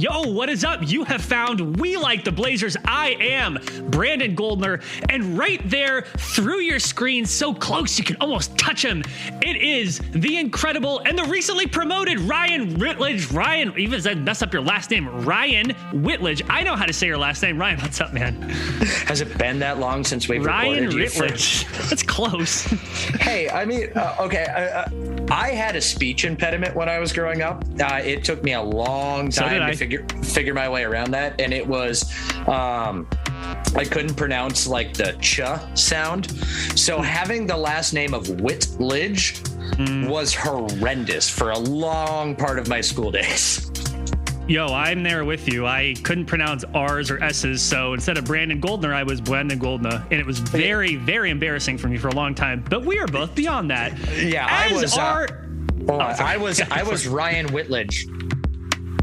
Yo, what is up? You have found We Like the Blazers. I am Brandon Goldner, and right there through your screen, so close you can almost touch him, it is the incredible and the recently promoted Ryan Whitledge. Ryan, even as I mess up your last name, Ryan Whitledge. I know how to say your last name. Ryan, what's up, man? Has it been that long since we've Ryan recorded you? Whitledge. That's close. Hey, I mean, okay. I had a speech impediment when I was growing up. It took me a long time to figure my way around that, and it was I couldn't pronounce like the ch sound. So having the last name of Whitledge was horrendous for a long part of my school days. Yo, I'm there with you. I couldn't pronounce R's or S's, so instead of Brandon Goldner, I was Brandon Goldner, and it was very, very embarrassing for me for a long time. But we are both beyond that. Yeah, I was Ryan Whitledge.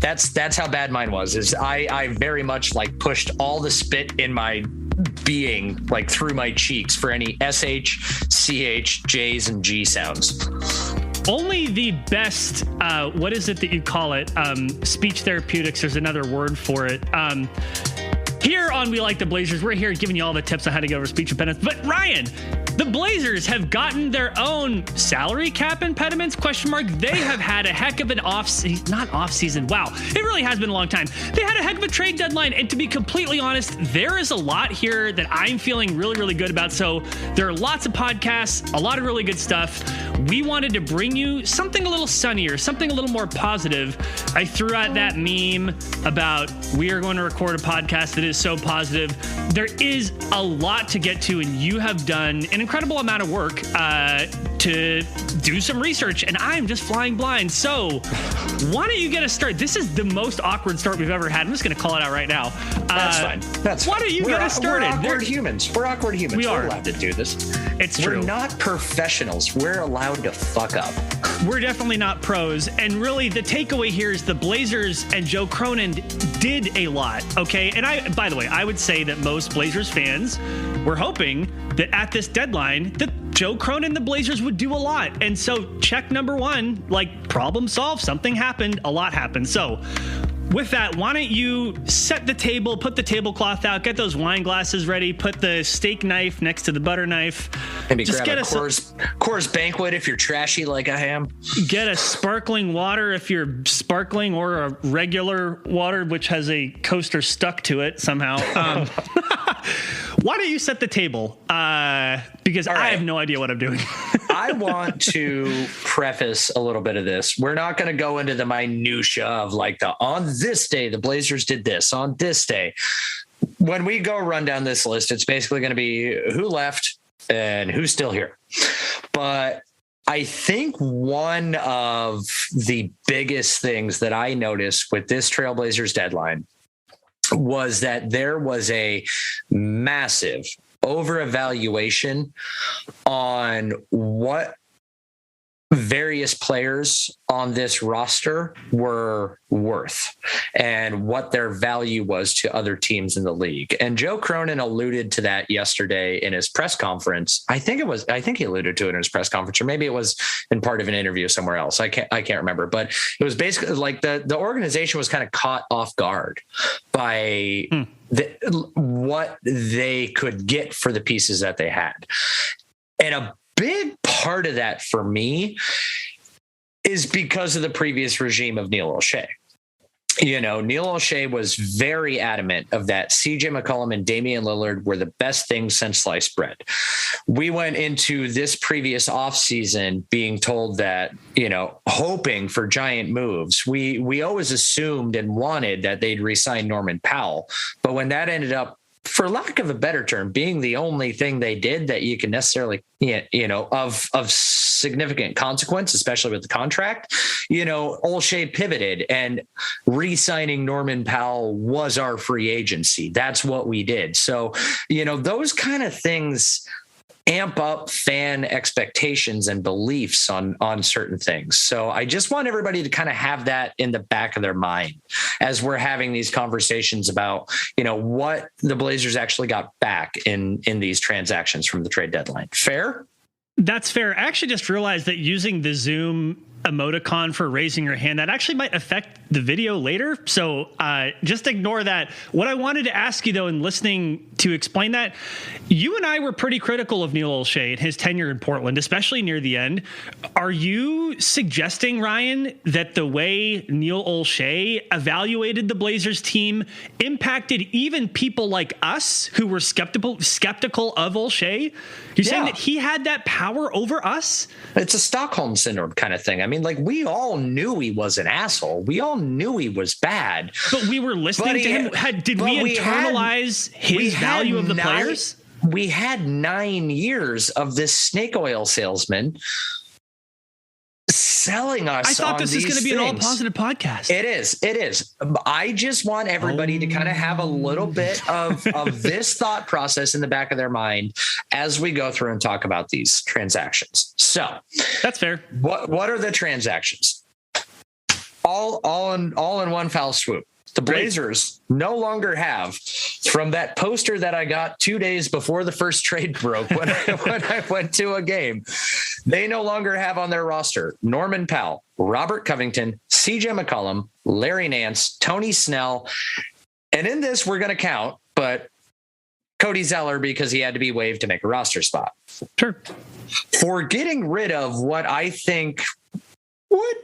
That's how bad mine was. Is I very much like pushed all the spit in my being like through my cheeks for any SH, CH, J's, and G sounds. Only the best, what is it that you call it? Speech therapeutics. There's another word for it. Here on We Like the Blazers, we're here giving you all the tips on how to get over speech impediments. But Ryan, the Blazers have gotten their own salary cap impediments, ? They have had a heck of an off-season. Wow, it really has been a long time. They had a heck of a trade deadline. And to be completely honest, there is a lot here that I'm feeling really, really good about. So there are lots of podcasts, a lot of really good stuff. We wanted to bring you something a little sunnier, something a little more positive. I threw out that meme about we are going to record a podcast that is so positive. There is a lot to get to, and you have done an incredible amount of work to do some research, and I'm just flying blind. So why don't you get us started? This is the most awkward start we've ever had. I'm just going to call it out right now. That's fine. Why don't you get us started? We're awkward humans. We're awkward humans. We're allowed to do this. It's true. We're not professionals. We're allowed to fuck up. We're definitely not pros. And really, the takeaway here is the Blazers and Joe Cronin did a lot, okay? And by the way, I would say that most Blazers fans were hoping that at this deadline that Joe Cronin and the Blazers would do a lot. And so check number one, like problem solved, something happened, a lot happened. So with that, why don't you set the table, put the tablecloth out, get those wine glasses ready, put the steak knife next to the butter knife. Maybe just grab a Coors Banquet if you're trashy like I am. Get a sparkling water if you're sparkling, or a regular water which has a coaster stuck to it somehow. Why don't you set the table? Because I have no idea what I'm doing. I want to preface a little bit of this. We're not going to go into the minutia of like on this day, the Blazers did this on this day. When we go run down this list, it's basically going to be who left and who's still here. But I think one of the biggest things that I noticed with this Trailblazers deadline was that there was a massive over-evaluation on what various players on this roster were worth and what their value was to other teams in the league. And Joe Cronin alluded to that yesterday in his press conference. I think he alluded to it in his press conference, or maybe it was in part of an interview somewhere else. I can't remember, but it was basically like the organization was kind of caught off guard by what they could get for the pieces that they had. And a big part of that for me is because of the previous regime of Neil O'Shea. You know, Neil O'Shea was very adamant of that CJ McCollum and Damian Lillard were the best things since sliced bread. We went into this previous offseason being told that, you know, hoping for giant moves. We always assumed and wanted that they'd re-sign Norman Powell. But when that ended up, for lack of a better term, being the only thing they did that you can necessarily, you know, of significant consequence, especially with the contract, you know, O'Shea pivoted, and re-signing Norman Powell was our free agency. That's what we did. So, you know, those kind of things amp up fan expectations and beliefs on certain things. So I just want everybody to kind of have that in the back of their mind as we're having these conversations about, you know, what the Blazers actually got back in these transactions from the trade deadline. Fair? That's fair. I actually just realized that using the Zoom emoticon for raising your hand. That actually might affect the video later. So just ignore that. What I wanted to ask you, though, in listening to explain that, you and I were pretty critical of Neil Olshey and his tenure in Portland, especially near the end. Are you suggesting, Ryan, that the way Neil Olshey evaluated the Blazers team impacted even people like us who were skeptical of Olshey? You're saying that he had that power over us? It's a Stockholm syndrome kind of thing. I mean, like, we all knew he was an asshole. We all knew he was bad. But we were listening to him. Did we internalize his value of the players? We had 9 years of this snake oil salesman selling us. I thought this was going to be an all positive podcast. It is. I just want everybody to kind of have a little bit of this thought process in the back of their mind as we go through and talk about these transactions. So that's fair. What are the transactions? All in one foul swoop. The Blazers no longer have, from that poster that I got 2 days before the first trade broke when I went to a game, they no longer have on their roster Norman Powell, Robert Covington, CJ McCollum, Larry Nance, Tony Snell. And in this, we're going to count, but Cody Zeller, because he had to be waived to make a roster spot. Sure. For getting rid of what I think would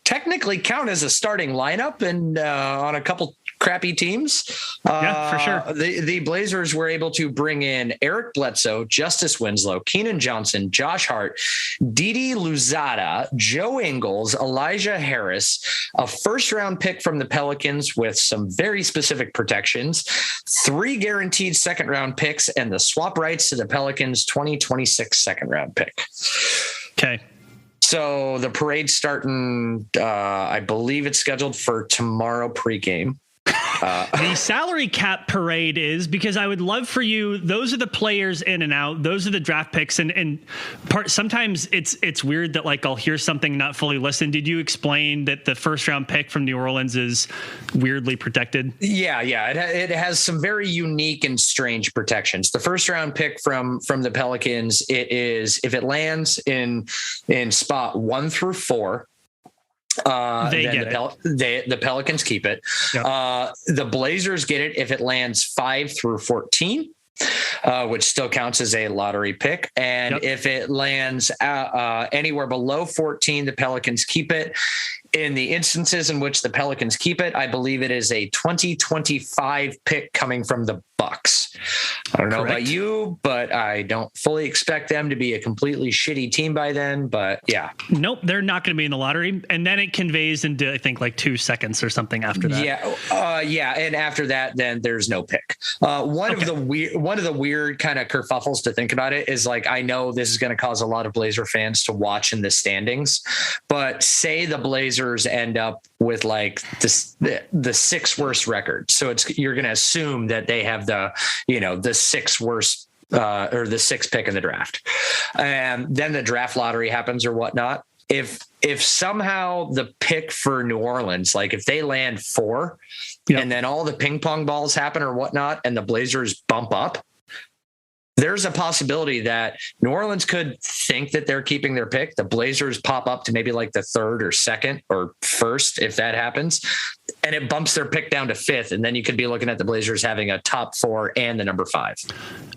technically count as a starting lineup and on a couple crappy teams. For sure. The Blazers were able to bring in Eric Bledsoe, Justice Winslow, Keenan Johnson, Josh Hart, Didi Luzada, Joe Ingles, Elijah Harris, a first-round pick from the Pelicans with some very specific protections, 3 guaranteed second-round picks, and the swap rights to the Pelicans 2026 second-round pick. Okay. So the parade's starting, I believe it's scheduled for tomorrow pregame. The salary cap parade is, because I would love for you, those are the players in and out, those are the draft picks, and sometimes it's weird that, like, I'll hear something not fully listened. Did you explain that the first round pick from New Orleans is weirdly protected? Yeah. It has some very unique and strange protections. The first round pick from the Pelicans, it is, if it lands in spot 1 through 4, the Pelicans keep it. Yep. The Blazers get it if it lands 5 through 14, which still counts as a lottery pick. And if it lands anywhere below 14, the Pelicans keep it. In the instances in which the Pelicans keep it, I believe it is a 2025 pick coming from the Bucks. I don't know about you, but I don't fully expect them to be a completely shitty team by then. But yeah. Nope, they're not going to be in the lottery. And then it conveys into, I think, like 2 seconds or something after that. Yeah. And after that, then there's no pick. One of the weird kind of kerfuffles to think about it is, like, I know this is going to cause a lot of Blazer fans to watch in the standings, but say the Blazers end up with, like, the 6th worst record. So you're going to assume that they have the 6th worst or the 6th pick in the draft. And then the draft lottery happens or whatnot. If somehow the pick for New Orleans, like if they land 4 and then all the ping pong balls happen or whatnot, and the Blazers bump up, there's a possibility that New Orleans could think that they're keeping their pick. The Blazers pop up to maybe like the 3rd or 2nd or 1st, if that happens, and it bumps their pick down to 5th. And then you could be looking at the Blazers having a top 4 and the number 5.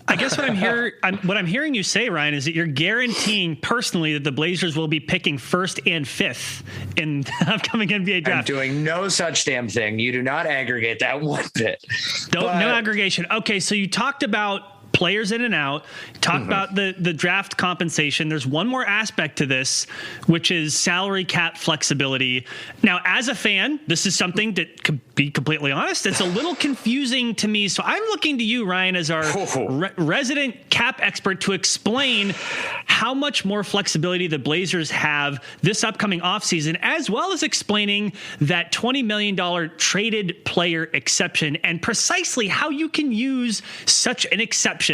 I guess what I'm hearing you say, Ryan, is that you're guaranteeing personally that the Blazers will be picking 1st and 5th in the upcoming NBA draft. I'm doing no such damn thing. You do not aggregate that one bit. No aggregation. Okay, so you talked about players in and out, talk about the draft compensation. There's one more aspect to this, which is salary cap flexibility. Now, as a fan, this is something that, to be completely honest, it's a little confusing to me. So I'm looking to you, Ryan, as our resident cap expert, to explain how much more flexibility the Blazers have this upcoming offseason, as well as explaining that $20 million traded player exception and precisely how you can use such an exception.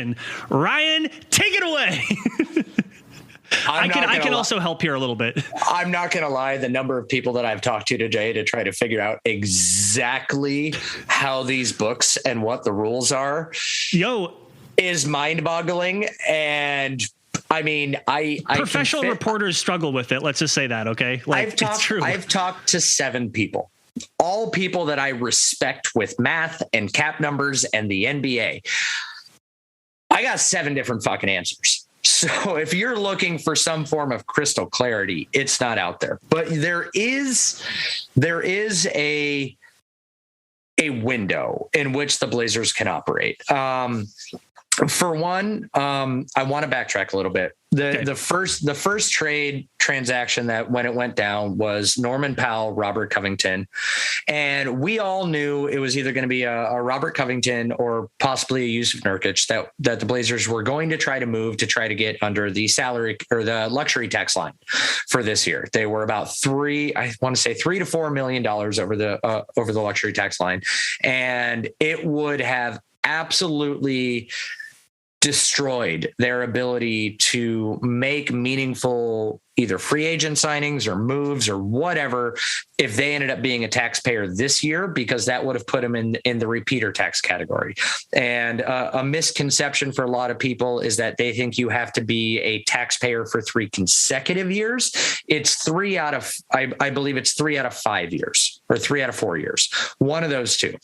Ryan, take it away. I can also help here a little bit. I'm not going to lie. The number of people that I've talked to today to try to figure out exactly how these books and what the rules are is mind-boggling. And I mean, professional reporters struggle with it. Let's just say that. Okay. Like, it's true. I've talked to 7 people, all people that I respect with math and cap numbers and the NBA. I got 7 different fucking answers. So if you're looking for some form of crystal clarity, it's not out there. But there is a window in which the Blazers can operate. For one, I want to backtrack a little bit. The first trade transaction that when it went down was Norman Powell, Robert Covington. And we all knew it was either going to be a Robert Covington or possibly a Yusuf Nurkic that the Blazers were going to try to move to try to get under the salary or the luxury tax line for this year. They were about $3 to $4 million over the luxury tax line. And it would have absolutely destroyed their ability to make meaningful either free agent signings or moves or whatever if they ended up being a taxpayer this year, because that would have put them in the repeater tax category. And a misconception for a lot of people is that they think you have to be a taxpayer for 3 consecutive years. It's 3 out of, I believe it's 3 out of 5 years or 3 out of 4 years. One of those two.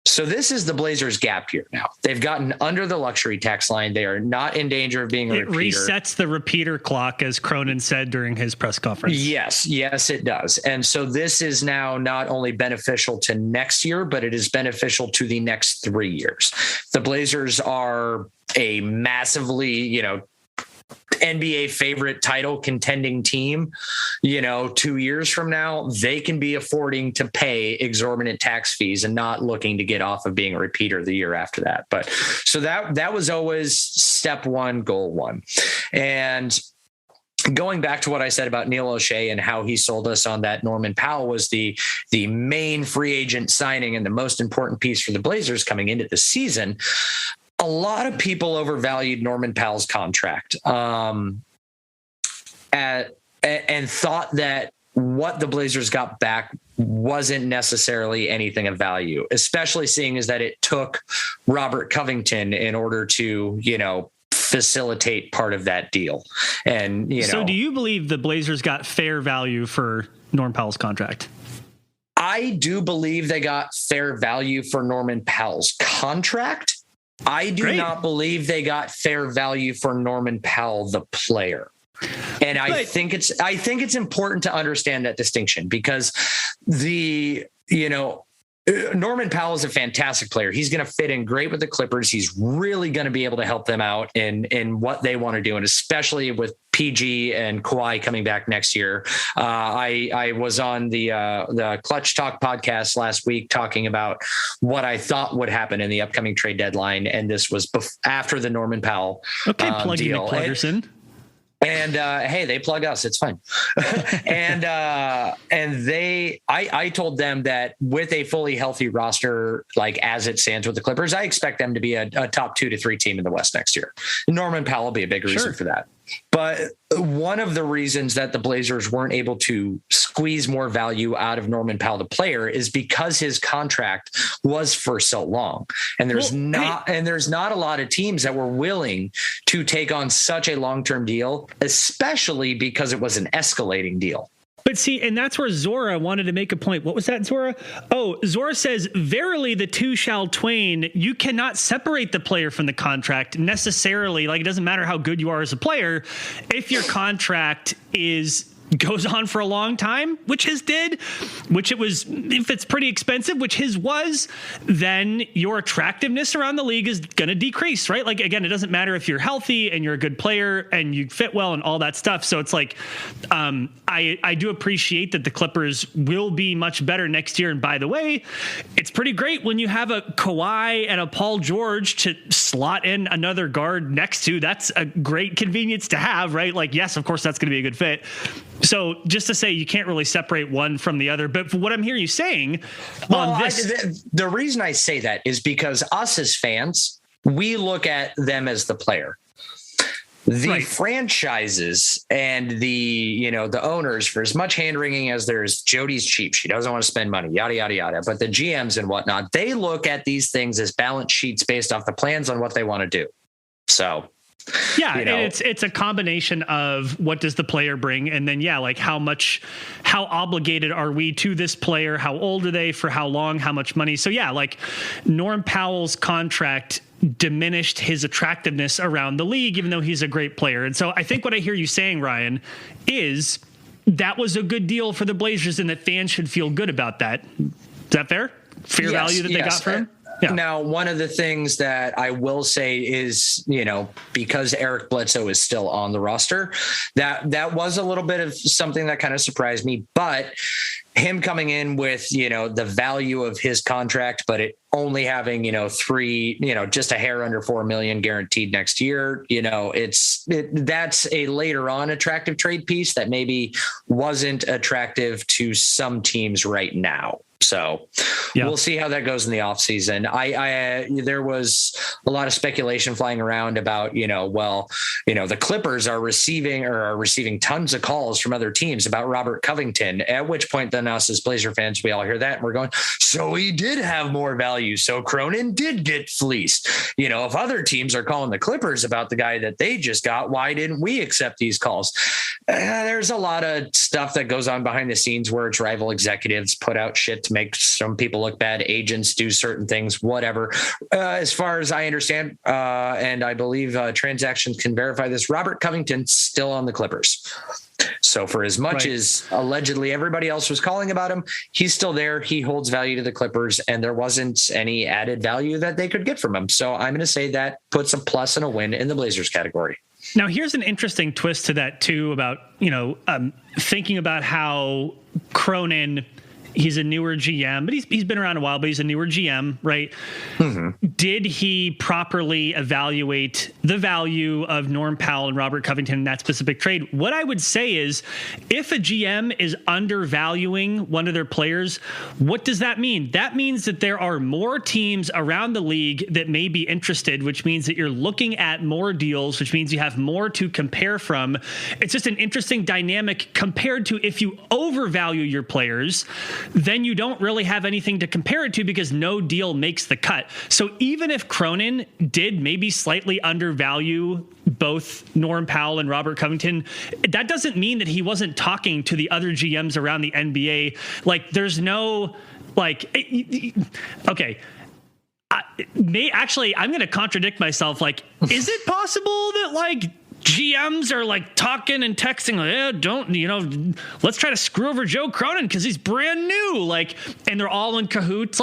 So this is the Blazers' gap year now. They've gotten under the luxury tax line. They are not in danger of being a repeater. It resets the repeater clock, as Cronin said during his press conference. Yes, it does. And so this is now not only beneficial to next year, but it is beneficial to the next 3 years. The Blazers are a massively, NBA favorite title contending team, 2 years from now, they can be affording to pay exorbitant tax fees and not looking to get off of being a repeater the year after that. But so that was always step one, goal one. And going back to what I said about Neil O'Shea and how he sold us on that Norman Powell was the main free agent signing and the most important piece for the Blazers coming into the season. A lot of people overvalued Norman Powell's contract and thought that what the Blazers got back wasn't necessarily anything of value, especially seeing as that it took Robert Covington in order to, facilitate part of that deal. And, So do you believe the Blazers got fair value for Norman Powell's contract? I do believe they got fair value for Norman Powell's contract. I do not believe they got fair value for Norman Powell, the player. And I think it's important to understand that distinction because Norman Powell is a fantastic player. He's going to fit in great with the Clippers. He's really going to be able to help them out in what they want to do. And especially with PG and Kawhi coming back next year. I was on the Clutch Talk podcast last week talking about what I thought would happen in the upcoming trade deadline. And this was after the Norman Powell deal. And hey, they plug us. It's fine. and I told them that with a fully healthy roster, like as it stands with the Clippers, I expect them to be a top 2 to 3 team in the West next year. Norman Powell will be a big reason for that. But one of the reasons that the Blazers weren't able to squeeze more value out of Norman Powell, the player, is because his contract was for so long. And there's not a lot of teams that were willing to take on such a long-term deal, especially because it was an escalating deal. But see, and that's where Zora wanted to make a point. What was that, Zora? Oh, Zora says, verily the two shall twain. You cannot separate the player from the contract necessarily. Like, it doesn't matter how good you are as a player. If your contract goes on for a long time, which his did, which it was, if it's pretty expensive, which his was, then your attractiveness around the league is going to decrease, right? Like, again, it doesn't matter if you're healthy and you're a good player and you fit well and all that stuff. So it's like, I do appreciate that the Clippers will be much better next year. And by the way, it's pretty great when you have a Kawhi and a Paul George to slot in another guard next to. That's a great convenience to have, right? Like, yes, of course, that's going to be a good fit. So just to say you can't really separate one from the other, but what I'm hearing you saying the reason I say that is because us as fans, we look at them as the player. The franchises and the owners, for as much hand wringing as there's, Jody's cheap. She doesn't want to spend money, yada, yada, yada. But the GMs and whatnot, they look at these things as balance sheets based off the plans on what they want to do. So Yeah, and it's a combination of what does the player bring, and then like how obligated are we to this player? How old are they? For how long? How much money? So like Norm Powell's contract diminished his attractiveness around the league, even though he's a great player. And so I think what I hear you saying, Ryan, is that was a good deal for the Blazers, and that fans should feel good about that. Is that fair? Fair value that they got for him? Yeah. Now, one of the things that I will say is, because Eric Bledsoe is still on the roster, that was a little bit of something that kind of surprised me. But him coming in with, the value of his contract, but it only having, just a hair under $4 million guaranteed next year, that's a later on attractive trade piece that maybe wasn't attractive to some teams right now. So we'll see how that goes in the offseason. There was a lot of speculation flying around about, the Clippers are receiving tons of calls from other teams about Robert Covington, at which point then us as Blazer fans, we all hear that and we're going, so he did have more value. So Cronin did get fleeced. If other teams are calling the Clippers about the guy that they just got, why didn't we accept these calls? There's a lot of stuff that goes on behind the scenes where it's rival executives put out shit to make some people look bad, agents do certain things, whatever. As far as I understand, and I believe transactions can verify this, Robert Covington's still on the Clippers. So for as much as allegedly everybody else was calling about him, he's still there. He holds value to the Clippers, and there wasn't any added value that they could get from him. So I'm going to say that puts a plus and a win in the Blazers category. Now, here's an interesting twist to that, too, about, thinking about how Cronin, he's a newer GM, but he's been around a while, but he's a newer GM, right? Mm-hmm. Did he properly evaluate the value of Norm Powell and Robert Covington in that specific trade? What I would say is, if a GM is undervaluing one of their players, what does that mean? That means that there are more teams around the league that may be interested, which means that you're looking at more deals, which means you have more to compare from. It's just an interesting dynamic compared to if you overvalue your players, then you don't really have anything to compare it to because no deal makes the cut. So even if Cronin did maybe slightly undervalue both Norm Powell and Robert Covington, that doesn't mean that he wasn't talking to the other GMs around the NBA. Like, there's no, okay. Actually, I'm going to contradict myself. Like, is it possible that, GMs are talking and texting, let's try to screw over Joe Cronin because he's brand new, and they're all in cahoots?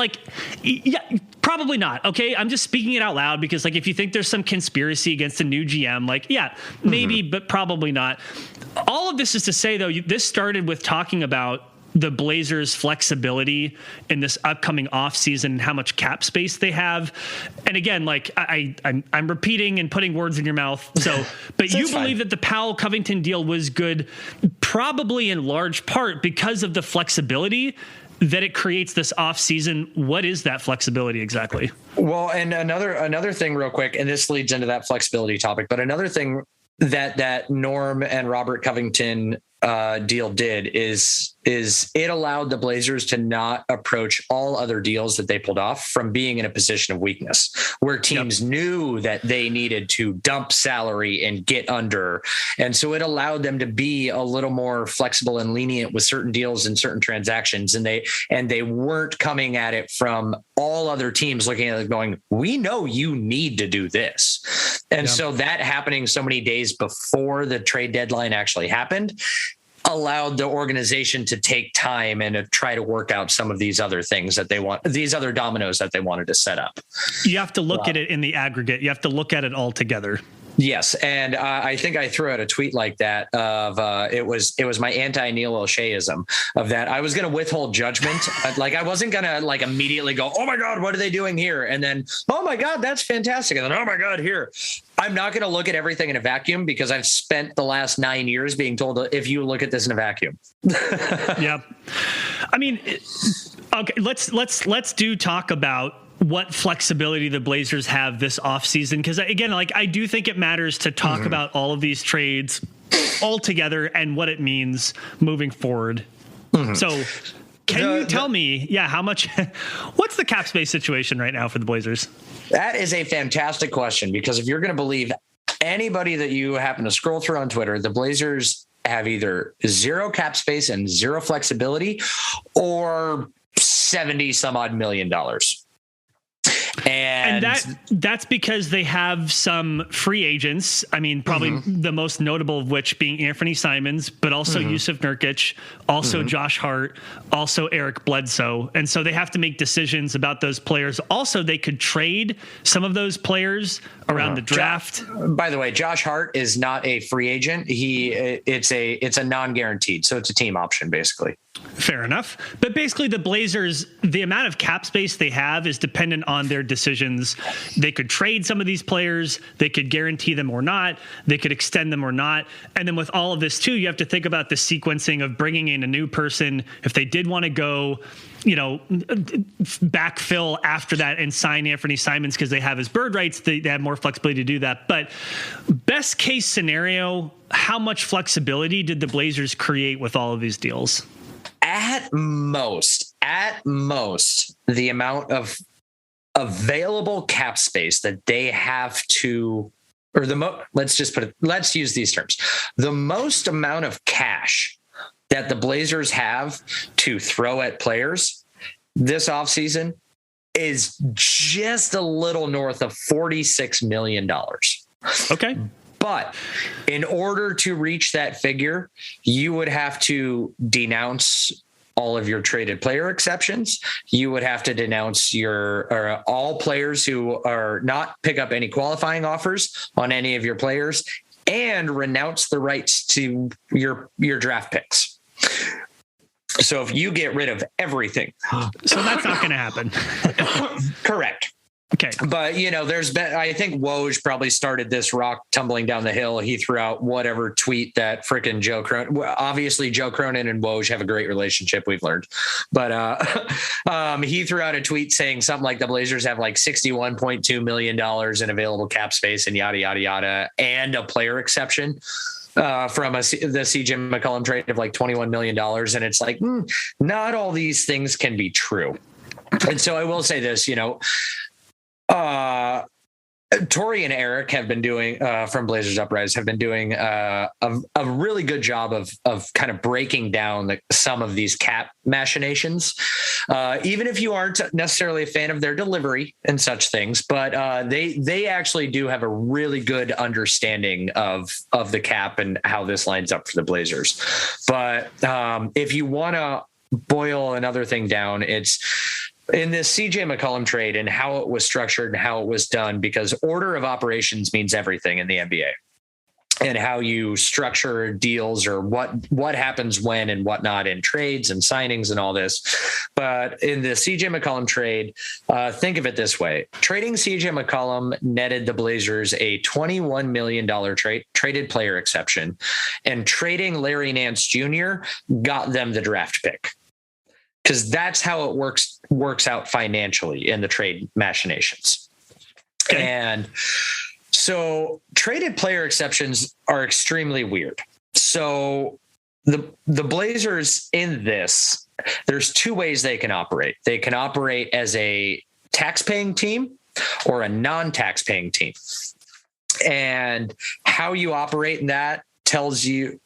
Yeah, probably not. Okay. I'm just speaking it out loud because if you think there's some conspiracy against a new GM, maybe, but probably not. All of this is to say, though, this started with talking about the Blazers' flexibility in this upcoming offseason and how much cap space they have. And again, I'm repeating and putting words in your mouth. So, but you believe that the Powell-Covington deal was good, probably in large part because of the flexibility that it creates this offseason. What is that flexibility exactly? Well, and another thing real quick, and this leads into that flexibility topic, but another thing that Norm and Robert Covington deal did is it allowed the Blazers to not approach all other deals that they pulled off from being in a position of weakness where teams knew that they needed to dump salary and get under. And so it allowed them to be a little more flexible and lenient with certain deals and certain transactions. And they weren't coming at it from all other teams looking at it going, we know you need to do this. And so that happening so many days before the trade deadline actually happened allowed the organization to take time and to try to work out some of these other things that they want, these other dominoes that they wanted to set up. You have to look at it in the aggregate. You have to look at it all together. Yes. And I think I threw out a tweet like that of it was my anti-Neil O'Sheaism of that. I was going to withhold judgment. I wasn't going to immediately go, oh my God, what are they doing here? And then, oh my God, that's fantastic. And then, oh my God, here. I'm not going to look at everything in a vacuum because I've spent the last 9 years being told if you look at this in a vacuum. Yeah. I mean, okay, let's talk about what flexibility the Blazers have this offseason. Because again, I do think it matters to talk about all of these trades all together and what it means moving forward. So can you tell me, how much, what's the cap space situation right now for the Blazers? That is a fantastic question, because if you're going to believe anybody that you happen to scroll through on Twitter, the Blazers have either zero cap space and zero flexibility or 70 some odd $1 million. And that's because they have some free agents. I mean, probably the most notable of which being Anthony Simons, but also Yusuf Nurkic, also Josh Hart, also Eric Bledsoe. And so they have to make decisions about those players. Also, they could trade some of those players around the draft. By the way, Josh Hart is not a free agent. It's a non-guaranteed. So it's a team option, basically. Fair enough. But basically the Blazers, the amount of cap space they have is dependent on their decisions. They could trade some of these players. They could guarantee them or not. They could extend them or not. And then with all of this too, you have to think about the sequencing of bringing in a new person. If they did want to go, backfill after that and sign Anthony Simons because they have his bird rights, they have more flexibility to do that. But best case scenario, how much flexibility did the Blazers create with all of these deals? At most, the amount of available cap space that they have to, or let's use these terms. The most amount of cash that the Blazers have to throw at players this offseason is just a little north of $46 million. Okay. But in order to reach that figure, you would have to denounce all of your traded player exceptions. You would have to denounce all players who are not pick up any qualifying offers on any of your players and renounce the rights to your draft picks. So if you get rid of everything. So that's not going to happen. Correct. Okay. But, I think Woj probably started this rock tumbling down the hill. He threw out whatever tweet that frickin' Joe Cronin, obviously Joe Cronin and Woj have a great relationship, we've learned. But he threw out a tweet saying something like the Blazers have like $61.2 million in available cap space and yada, yada, yada, and a player exception from the CJ McCollum trade of like $21 million. And it's like, not all these things can be true. And so I will say this, Tori and Eric have been doing from Blazers Uprise have been doing a really good job of kind of breaking down some of these cap machinations, even if you aren't necessarily a fan of their delivery and such things. But they actually do have a really good understanding of the cap and how this lines up for the Blazers. But if you want to boil another thing down, it's in this CJ McCollum trade and how it was structured and how it was done, because order of operations means everything in the NBA, and how you structure deals or what happens when and whatnot in trades and signings and all this. But in the CJ McCollum trade, think of it this way. Trading CJ McCollum netted the Blazers a $21 million traded player exception, and trading Larry Nance Jr. got them the draft pick. Because that's how it works out financially in the trade machinations. Okay. And so traded player exceptions are extremely weird. So the Blazers in this, there's two ways they can operate. They can operate as a tax-paying team or a non-tax-paying team. And how you operate in that tells you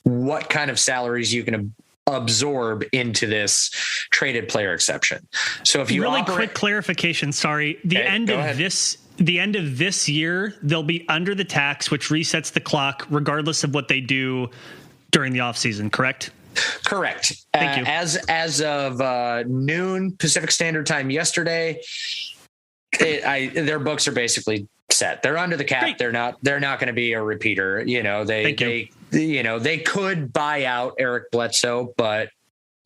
what kind of salaries you can absorb into this traded player exception. So if you quick clarification, sorry, the end of this year, they'll be under the tax, which resets the clock regardless of what they do during the offseason, correct? Correct. Thank you. As of noon Pacific Standard Time yesterday, their books are basically set. They're under the cap. Great. They're not going to be a repeater. They could buy out Eric Bledsoe, but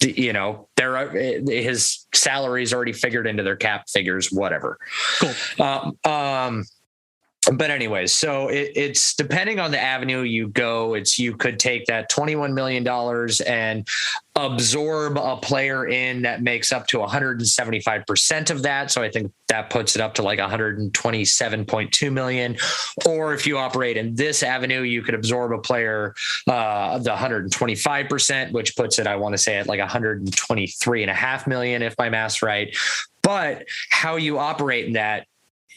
his salary is already figured into their cap figures, whatever. Cool. But anyways, so it's depending on the avenue you go. You could take that $21 million and absorb a player in that makes up to 175% of that. So I think that puts it up to like 127.2 million. Or if you operate in this avenue, you could absorb a player, the 125%, which puts it, I want to say, at like 123.5 million, if my math's right. But how you operate in that,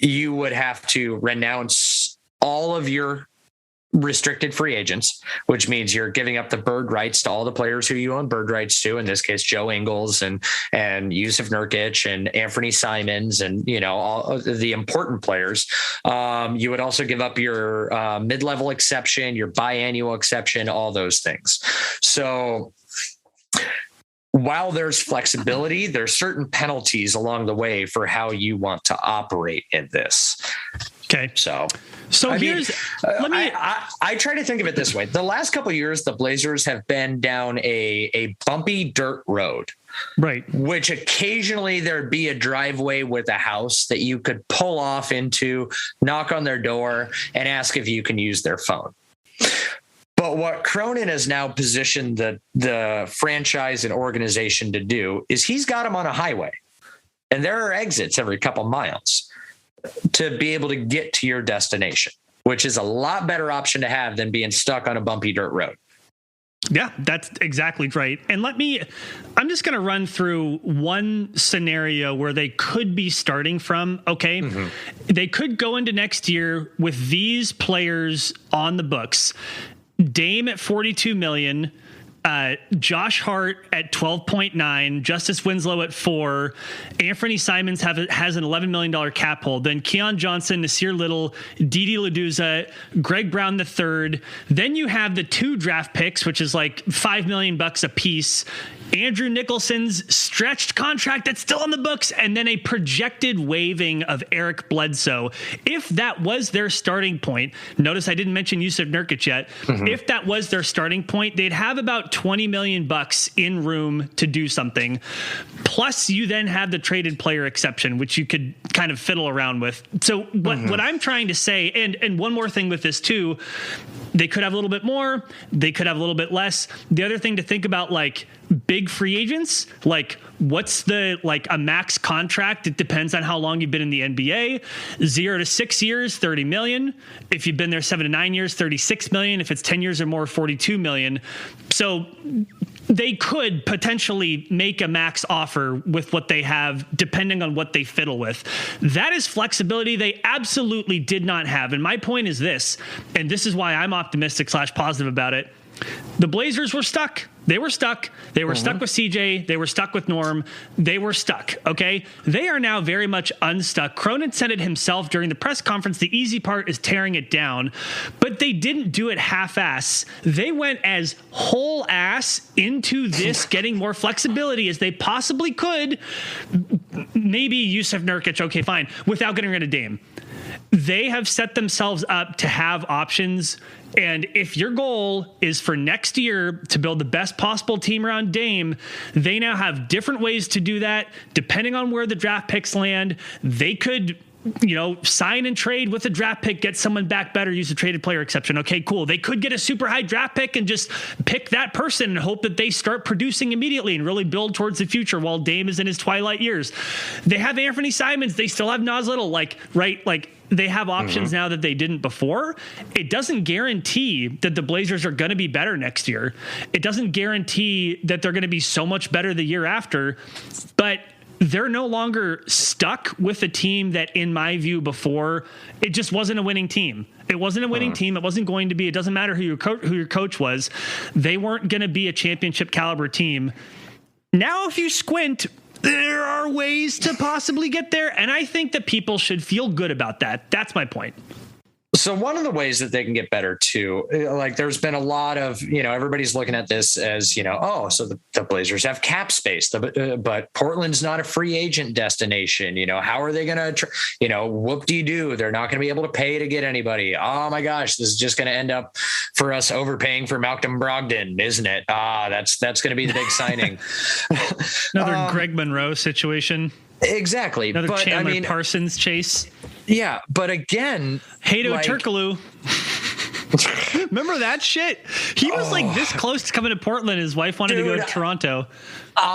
you would have to renounce all of your restricted free agents, which means you're giving up the bird rights to all the players who you own bird rights to, in this case, Joe Ingles and Yusuf Nurkic and Anthony Simons and, all of the important players. You would also give up your mid-level exception, your biannual exception, all those things. So while there's flexibility, there's certain penalties along the way for how you want to operate in this. Okay. So I try to think of it this way. The last couple of years, the Blazers have been down a bumpy dirt road, right? Which occasionally there'd be a driveway with a house that you could pull off into, knock on their door, and ask if you can use their phone. But what Cronin has now positioned the franchise and organization to do is he's got them on a highway, and there are exits every couple miles to be able to get to your destination, which is a lot better option to have than being stuck on a bumpy dirt road. Yeah, that's exactly right. And I'm just going to run through one scenario where they could be starting from. Okay. Mm-hmm. They could go into next year with these players on the books. Dame at $42 million, Josh Hart at 12.9, Justice Winslow at 4, Anthony Simons has an $11 million cap hold, then Keon Johnson, Nasir Little, Didi Laduza, Greg Brown III. Then you have the 2 draft picks, which is like $5 million a piece. Andrew Nicholson's stretched contract that's still on the books, and then a projected waiving of Eric Bledsoe. If that was their starting point, notice I didn't mention Yusuf Nurkic yet. Mm-hmm. If that was their starting point, they'd have about $20 million in room to do something. Plus, you then have the traded player exception, which you could kind of fiddle around with. So what I'm trying to say, and one more thing with this too, they could have a little bit more, they could have a little bit less. The other thing to think about, like big free agents, like what's a max contract? It depends on how long you've been in the NBA. 0 to 6 years, $30 million. If you've been there 7 to 9 years, $36 million. If it's 10 years or more, $42 million. So they could potentially make a max offer with what they have, depending on what they fiddle with. That is flexibility they absolutely did not have. And my point is this, and this is why I'm optimistic / positive about it. The Blazers were stuck. They were stuck. They were stuck with CJ. They were stuck with Norm. They were stuck. Okay. They are now very much unstuck. Cronin said it himself during the press conference. The easy part is tearing it down, but they didn't do it half-ass. They went as whole ass into this, getting more flexibility as they possibly could. Maybe Yusuf Nurkic. Okay, fine. Without getting rid of Dame. They have set themselves up to have options. And if your goal is for next year to build the best possible team around Dame, they now have different ways to do that. Depending on where the draft picks land, they could, sign and trade with a draft pick, get someone back better, use a traded player exception. Okay, cool. They could get a super high draft pick and just pick that person and hope that they start producing immediately and really build towards the future while Dame is in his twilight years. They have Anthony Simons. They still have Nas Little, they have options now that they didn't before. It doesn't guarantee that the Blazers are going to be better next year. It doesn't guarantee that they're going to be so much better the year after, but they're no longer stuck with a team that, in my view, before, it just wasn't a winning team. It wasn't a winning team. It wasn't going to be. It doesn't matter who your coach was. They weren't going to be a championship caliber team. Now, if you squint, there are ways to possibly get there, and I think that people should feel good about that. That's my point. So one of the ways that they can get better too, there's been a lot of, everybody's looking at this as, so the Blazers have cap space, but Portland's not a free agent destination. How are they going to, whoop-de-doo? They're not going to be able to pay to get anybody. Oh my gosh, this is just going to end up for us overpaying for Malcolm Brogdon, isn't it? That's going to be the big signing. Another Greg Monroe situation. Exactly. Another Chandler Parsons chase. Yeah, but again, Hato Turkoglu. Remember that shit? He was like this close to coming to Portland. His wife wanted to go to Toronto.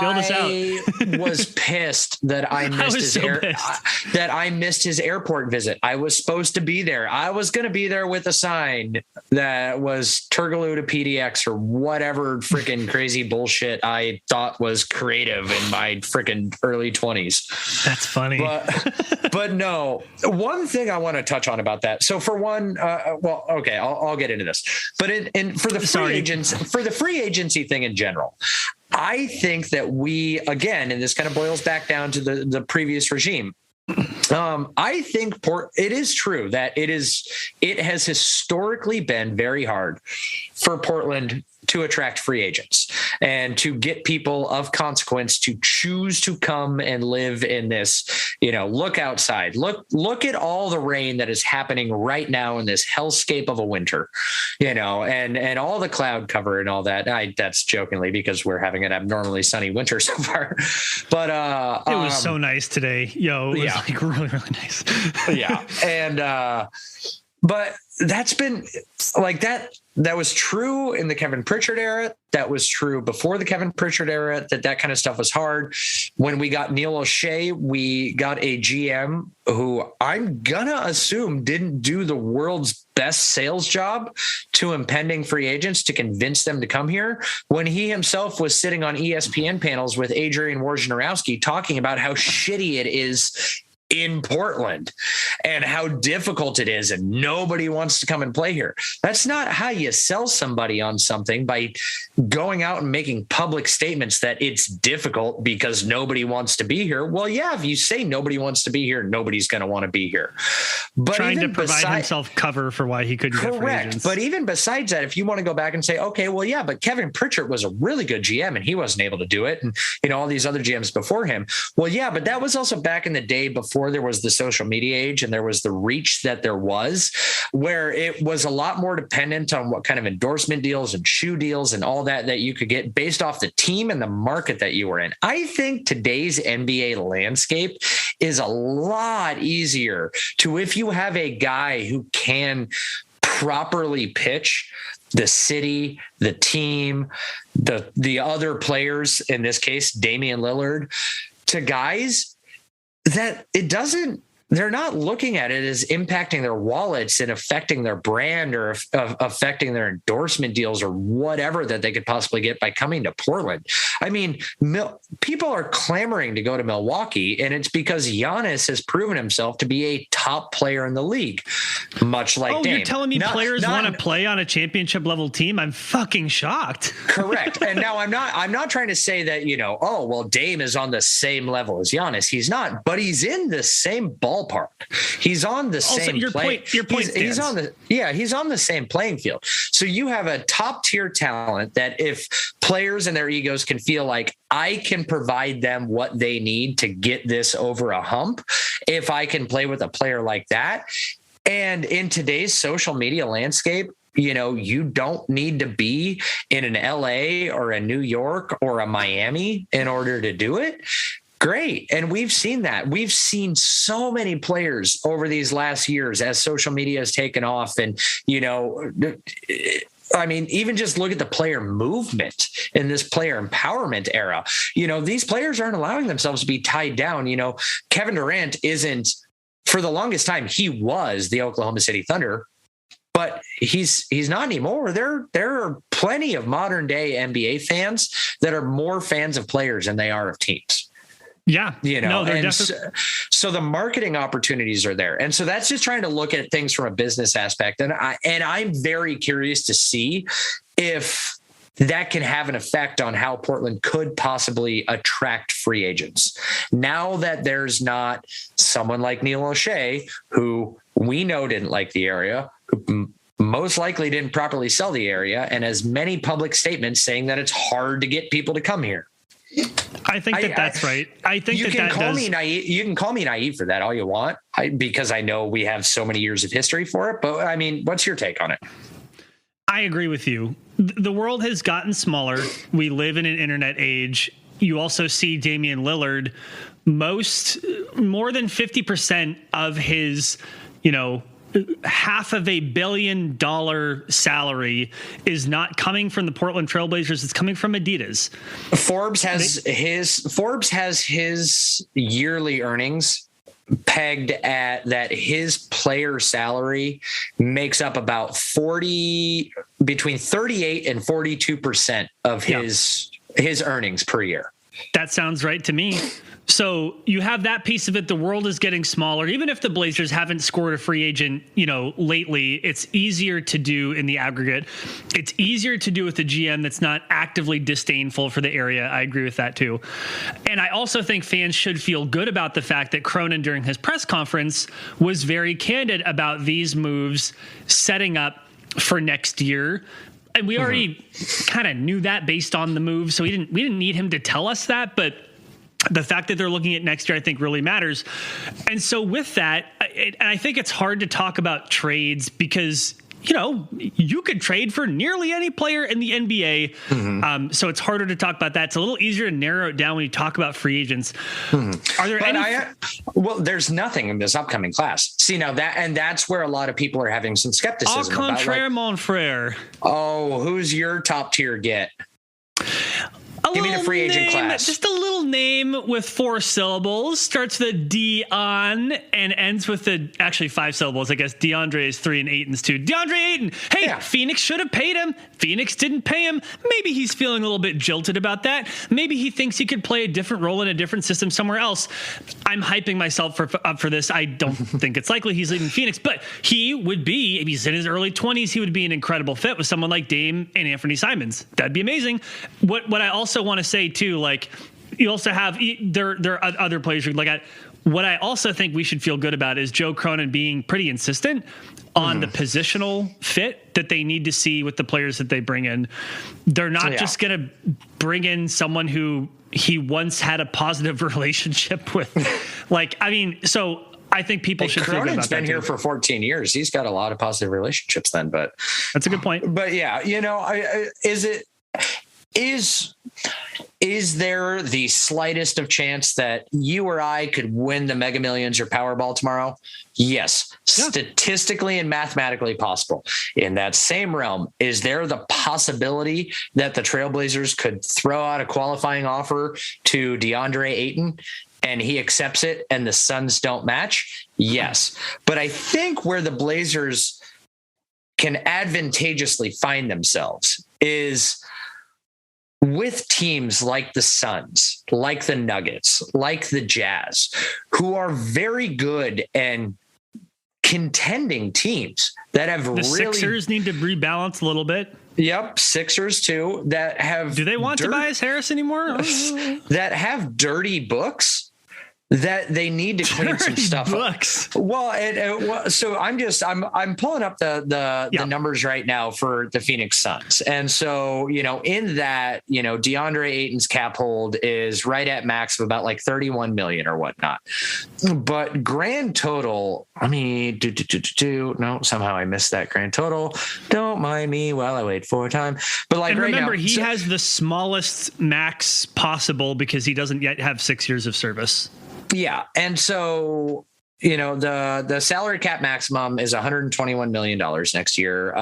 Build us out. I was pissed that I missed his airport visit. I was supposed to be there. I was going to be there with a sign that was Turgaloo to PDX or whatever freaking crazy bullshit I thought was creative in my freaking early 20s. That's funny. But no, one thing I want to touch on about that. So for one, I'll get into this. But for the free agency thing in general, I think that we, again, and this kind of boils back down to the previous regime. I think it is true that it has historically been very hard for Portland to attract free agents and to get people of consequence to choose to come and live in this, look outside, look at all the rain that is happening right now in this hellscape of a winter, and all the cloud cover and all that. That's jokingly because we're having an abnormally sunny winter so far, but it was so nice today. It was like really, really nice. Yeah. And, but that's been like that. That was true in the Kevin Pritchard era. That was true before the Kevin Pritchard era, that kind of stuff was hard. When we got Neil O'Shea, we got a GM who I'm going to assume didn't do the world's best sales job to impending free agents to convince them to come here, when he himself was sitting on ESPN panels with Adrian Wojnarowski talking about how shitty it is in Portland and how difficult it is and nobody wants to come and play here. That's not how you sell somebody on something, by going out and making public statements that it's difficult because nobody wants to be here. Well, yeah, if you say nobody wants to be here, nobody's going to want to be here. But trying to provide himself cover for why he couldn't get free agents. But even besides that, if you want to go back and say, okay, well, yeah, but Kevin Pritchard was a really good GM and he wasn't able to do it. And, all these other GMs before him. Well, yeah, but that was also back in the day before there was the social media age and there was the reach that there was, where it was a lot more dependent on what kind of endorsement deals and shoe deals and all that you could get based off the team and the market that you were in. I think today's NBA landscape is a lot easier to, if you have a guy who can properly pitch the city, the team, the other players, in this case, Damian Lillard, to guys that they're not looking at it as impacting their wallets and affecting their brand or affecting their endorsement deals or whatever that they could possibly get by coming to Portland. I mean, people are clamoring to go to Milwaukee, and it's because Giannis has proven himself to be a top player in the league, much like Dame. You're telling me players want to play on a championship level team? I'm fucking shocked. Correct. And now I'm not trying to say that, Dame is on the same level as Giannis. He's not, but he's in the same ballpark. He's on the same your point he's on the same playing field. So you have a top tier talent that if players and their egos can feel like I can provide them what they need to get this over a hump, if I can play with a player like that. And in today's social media landscape, you don't need to be in an LA or a New York or a Miami in order to do it. Great. And we've seen that. We've seen so many players over these last years as social media has taken off. And, even just look at the player movement in this player empowerment era. These players aren't allowing themselves to be tied down. Kevin Durant isn't, for the longest time, he was the Oklahoma City Thunder, but he's not anymore. There are plenty of modern day NBA fans that are more fans of players than they are of teams. Yeah. So the marketing opportunities are there. And so that's just trying to look at things from a business aspect. And I'm very curious to see if that can have an effect on how Portland could possibly attract free agents. Now that there's not someone like Neil O'Shea, who we know didn't like the area, who most likely didn't properly sell the area, and has many public statements saying that it's hard to get people to come here. I think that's right. I think you can call me naive. You can call me naive for that all you want, because I know we have so many years of history for it. But what's your take on it? I agree with you. The world has gotten smaller. We live in an internet age. You also see Damian Lillard. More than 50% of his, $500 million salary is not coming from the Portland Trailblazers. It's coming from Adidas. Forbes has his yearly earnings pegged at that. His player salary makes up about between 38 and 42% of his earnings per year. That sounds right to me. So you have that piece of it. The world is getting smaller. Even if the Blazers haven't scored a free agent, lately, it's easier to do in the aggregate. It's easier to do with a GM that's not actively disdainful for the area. I agree with that too. And I also think fans should feel good about the fact that Cronin during his press conference was very candid about these moves setting up for next year. And we already kind of knew that based on the move. So we didn't need him to tell us that, but the fact that they're looking at next year, I think, really matters. And so with that, I think it's hard to talk about trades because, you could trade for nearly any player in the NBA. So it's harder to talk about that. It's a little easier to narrow it down when you talk about free agents. Are there there's nothing in this upcoming class. See, now that's where a lot of people are having some skepticism. Au contraire, mon frere. Oh, who's your top tier get? Give me the free agent class. Just a little name with 4 syllables. Starts with a D-on and ends with actually 5 syllables. I guess DeAndre is 3 and Ayton's 2. DeAndre Ayton. Hey, Phoenix should have paid him. Phoenix didn't pay him. Maybe he's feeling a little bit jilted about that. Maybe he thinks he could play a different role in a different system somewhere else. I'm hyping myself up for this. I don't think it's likely he's leaving Phoenix, but he would be, if he's in his early 20s, he would be an incredible fit with someone like Dame and Anthony Simons. That'd be amazing. What I also want to say too, like you also have there are other players you could look at. What I also think we should feel good about is Joe Cronin being pretty insistent on the positional fit that they need to see with the players that they bring in. They're not just going to bring in someone who he once had a positive relationship with. So I think people should feel good about that. Cronin's been here for 14 years. He's got a lot of positive relationships then, but that's a good point. But yeah, is there the slightest of chance that you or I could win the Mega Millions or Powerball tomorrow? Yes. Statistically and mathematically possible. In that same realm, is there the possibility that the Trailblazers could throw out a qualifying offer to DeAndre Ayton and he accepts it and the Suns don't match? Yes. But I think where the Blazers can advantageously find themselves is with teams like the Suns, like the Nuggets, like the Jazz, who are very good and contending teams that have the Sixers need to rebalance a little bit. Yep, Sixers too. That have. Do they want Tobias Harris anymore? That have dirty books that they need to clean some stuff up. Well, so I'm pulling up the numbers right now for the Phoenix Suns. And so, in that, DeAndre Ayton's cap hold is right at max of about like 31 million or whatnot. But grand total, no, somehow I missed that grand total. Don't mind me while I wait for time. But remember, he has the smallest max possible because he doesn't yet have 6 years of service. Yeah. And so, the salary cap maximum is $121 million next year.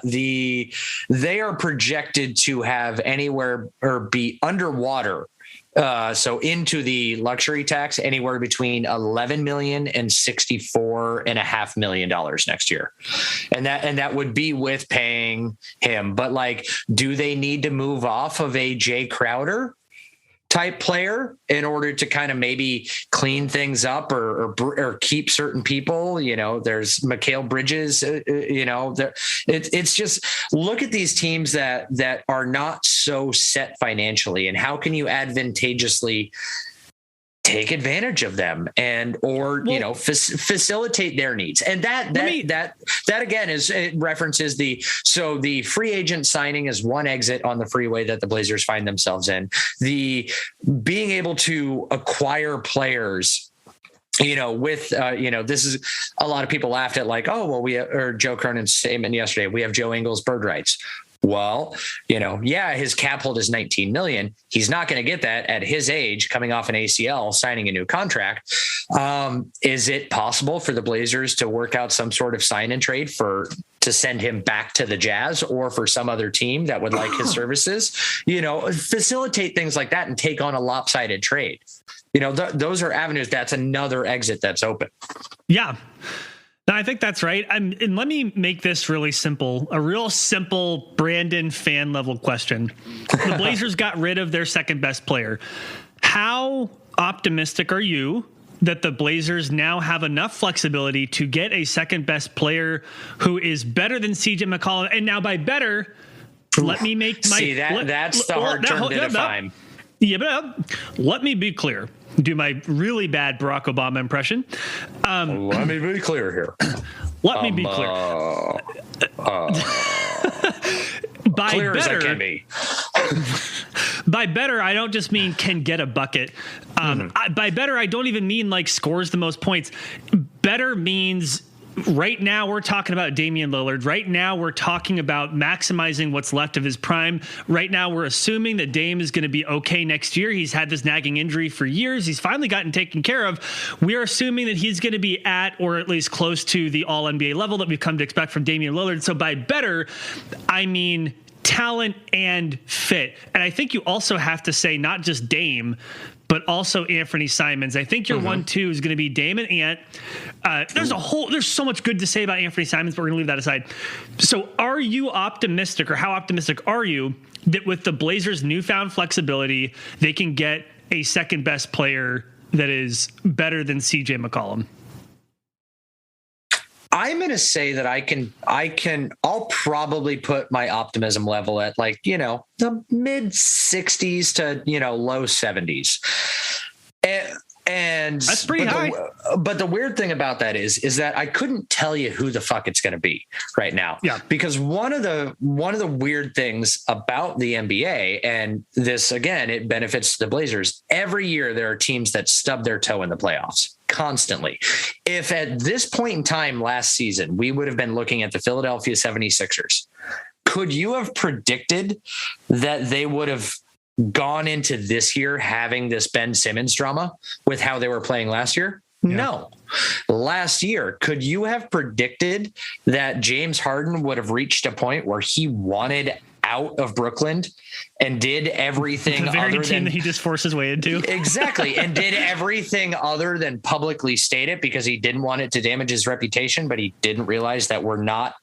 They are projected to have anywhere or be underwater. So into the luxury tax, anywhere between $11 million and $64.5 million next year. And that would be with paying him. But do they need to move off of a Jay Crowder type player in order to kind of maybe clean things up or keep certain people? There's Mikal Bridges, it's just look at these teams that are not so set financially, and how can you advantageously take advantage of them facilitate their needs. And that again it references the free agent signing is one exit on the freeway that the Blazers find themselves in. The being able to acquire players, this is a lot of people laughed at Joe Cronin's statement yesterday. We have Joe Ingles bird rights. Well, his cap hold is 19 million. He's not going to get that at his age, coming off an ACL, signing a new contract. Is it possible for the Blazers to work out some sort of sign and trade to send him back to the Jazz or for some other team that would like his services? Facilitate things like that and take on a lopsided trade. Those are avenues. That's another exit that's open. Yeah. No, I think that's right. And let me make this really simple, a real simple Brandon fan level question. The Blazers got rid of their second best player. How optimistic are you that the Blazers now have enough flexibility to get a second best player who is better than CJ McCollum? And now by better, let me make my... See, that's the hard term to define. Yeah, but let me be clear. Do my really bad Barack Obama impression. Let me be clear here. Let me be clear. By clear better, as I can be. By better, I don't just mean can get a bucket. By better, I don't even mean like scores the most points. Better means right now we're talking about Damian Lillard. Right now we're talking about maximizing what's left of his prime. Right now we're assuming that Dame is going to be okay next year. He's had this nagging injury for years. He's finally gotten taken care of. We're assuming that he's going to be at or at least close to the all-NBA level that we've come to expect from Damian Lillard. So by better, I mean talent and fit. And I think you also have to say not just Dame, but also Anthony Simons. I think your 1-2 is going to be Dame and Ant. There's so much good to say about Anthony Simons, but we're going to leave that aside. So are you optimistic, or how optimistic are you that with the Blazers' newfound flexibility, they can get a second best player that is better than CJ McCollum? I'm going to say that I'll probably put my optimism level at the mid 60s to, low 70s. And that's pretty high. But the weird thing about that is that I couldn't tell you who the fuck it's going to be right now. Yeah. Because one of the weird things about the NBA, and this again, it benefits the Blazers. Every year there are teams that stub their toe in the playoffs constantly. If at this point in time last season, we would have been looking at the Philadelphia 76ers, could you have predicted that they would have gone into this year having this Ben Simmons drama with how they were playing last year? Yeah. No. Last year, could you have predicted that James Harden would have reached a point where he wanted out of Brooklyn and did everything the very other team than that he just forced his way into? Exactly. And did everything other than publicly state it because he didn't want it to damage his reputation, but he didn't realize that we're not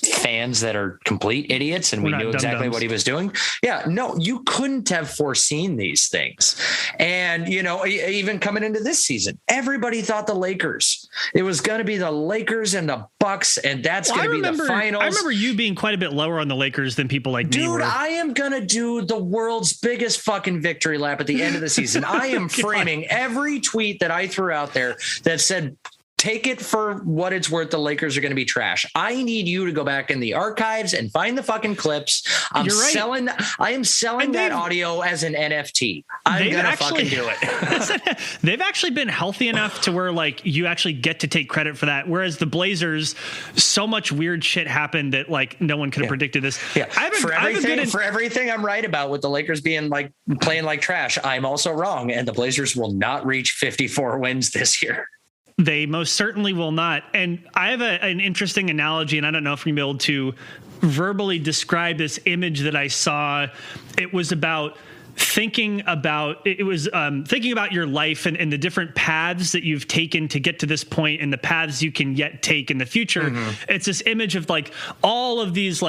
fans that are complete idiots and we knew exactly what he was doing. Yeah, no, you couldn't have foreseen these things. And, even coming into this season, everybody thought the Lakers, it was going to be the Lakers and the Bucks, and that's going to be the finals. I remember you being quite a bit lower on the Lakers than people like me were. Dude, I am going to do the world's biggest fucking victory lap at the end of the season. I am framing every tweet that I threw out there that said, take it for what it's worth, the Lakers are going to be trash. I need you to go back in the archives and find the fucking clips. I am selling that audio as an NFT. I'm going to fucking do it. They've actually been healthy enough to where you actually get to take credit for that. Whereas the Blazers, so much weird shit happened that no one could have predicted this. Yeah. For everything I'm right about with the Lakers being playing like trash, I'm also wrong. And the Blazers will not reach 54 wins this year. They most certainly will not. And I have an interesting analogy, and I don't know if you're able to verbally describe this image that I saw. It was about thinking about your life and the different paths that you've taken to get to this point and the paths you can yet take in the future. It's this image of all of these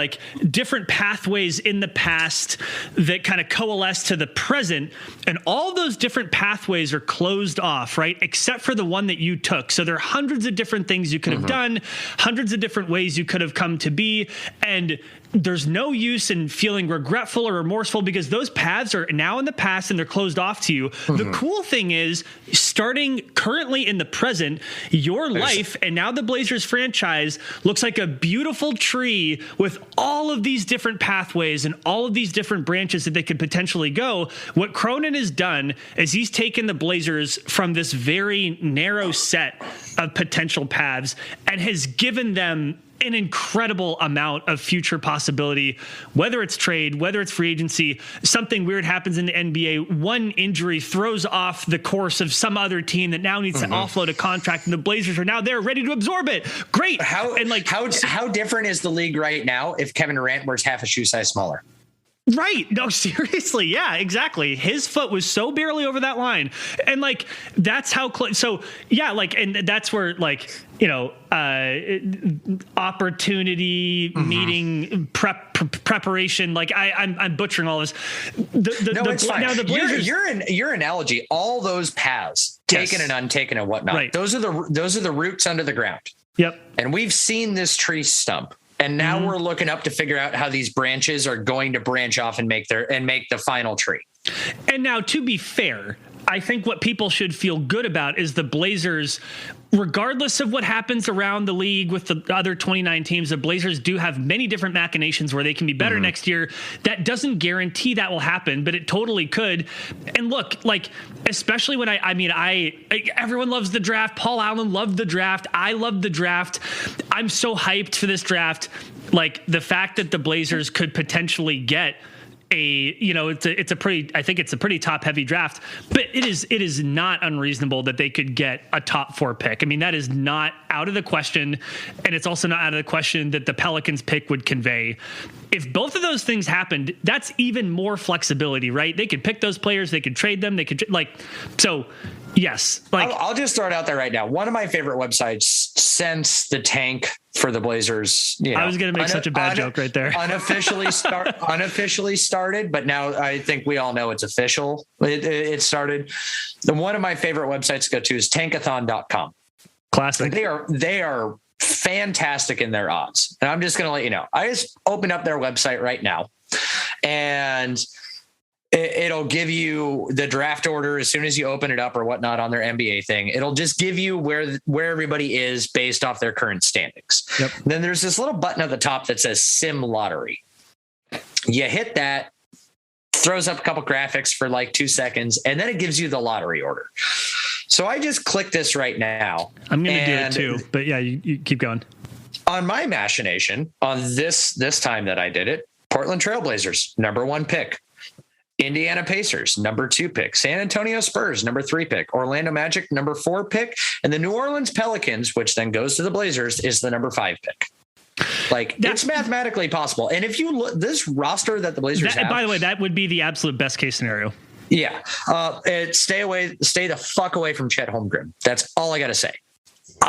different pathways in the past that kind of coalesce to the present, and all those different pathways are closed off, right? Except for the one that you took. So there are hundreds of different things you could have done, hundreds of different ways you could have come to be, and there's no use in feeling regretful or remorseful because those paths are now in the past and they're closed off to you. The cool thing is, starting currently in the present, your life and now the Blazers franchise looks like a beautiful tree with all of these different pathways and all of these different branches that they could potentially go. What Cronin has done is he's taken the Blazers from this very narrow set of potential paths and has given them an incredible amount of future possibility, whether it's trade, whether it's free agency. Something weird happens in the NBA. One injury throws off the course of some other team that now needs to offload a contract, and the Blazers are now there ready to absorb it. Great. How different is the league right now if Kevin Durant wears half a shoe size smaller? Right. No, seriously. Yeah, exactly. His foot was so barely over that line. And like, that's how close. So yeah, like, and that's where like, you know, opportunity, meeting, preparation. Like I'm butchering all this. It's fine. Now the Blazers, your analogy, all those paths, taken and untaken and whatnot. Right. Those are the roots under the ground. Yep. And we've seen this tree stump. And now we're looking up to figure out how these branches are going to branch off and make the final tree. And now, to be fair, I think what people should feel good about is the Blazers, regardless of what happens around the league with the other 29 teams, the Blazers do have many different machinations where they can be better next year. That doesn't guarantee that will happen, but it totally could. And look, like, especially when everyone loves the draft. Paul Allen loved the draft. I love the draft. I'm so hyped for this draft. Like, the fact that the Blazers could potentially get it's a pretty top heavy draft, but it is not unreasonable that they could get a top 4 pick. I mean, that is not out of the question. And it's also not out of the question that the Pelicans pick would convey. If both of those things happened, that's even more flexibility, right? They could pick those players, they could trade them, they could yes. Like, I'll just throw it out there right now. One of my favorite websites since the tank for the Blazers. I was going to make such a bad joke right there. Unofficially started, but now I think we all know it's official. It started. One of my favorite websites to go to is tankathon.com. Classic. They are fantastic in their odds. And I'm just going to let you know. I just opened up their website right now, and it'll give you the draft order as soon as you open it up or whatnot on their NBA thing. It'll just give you where everybody is based off their current standings. Yep. Then there's this little button at the top that says Sim Lottery. You hit that, throws up a couple graphics for like 2 seconds, and then it gives you the lottery order. So I just click this right now. I'm going to do it too, but yeah, you keep going. On my machination, on this time that I did it, Portland Trailblazers, number 1 pick. Indiana Pacers, number 2 pick. San Antonio Spurs, number 3 pick. Orlando Magic, number 4 pick. And the New Orleans Pelicans, which then goes to the Blazers, is the number 5 pick. Like, it's mathematically possible. And if you look, this roster that the Blazers have. By the way, that would be the absolute best case scenario. Yeah. Stay the fuck away from Chet Holmgren. That's all I got to say.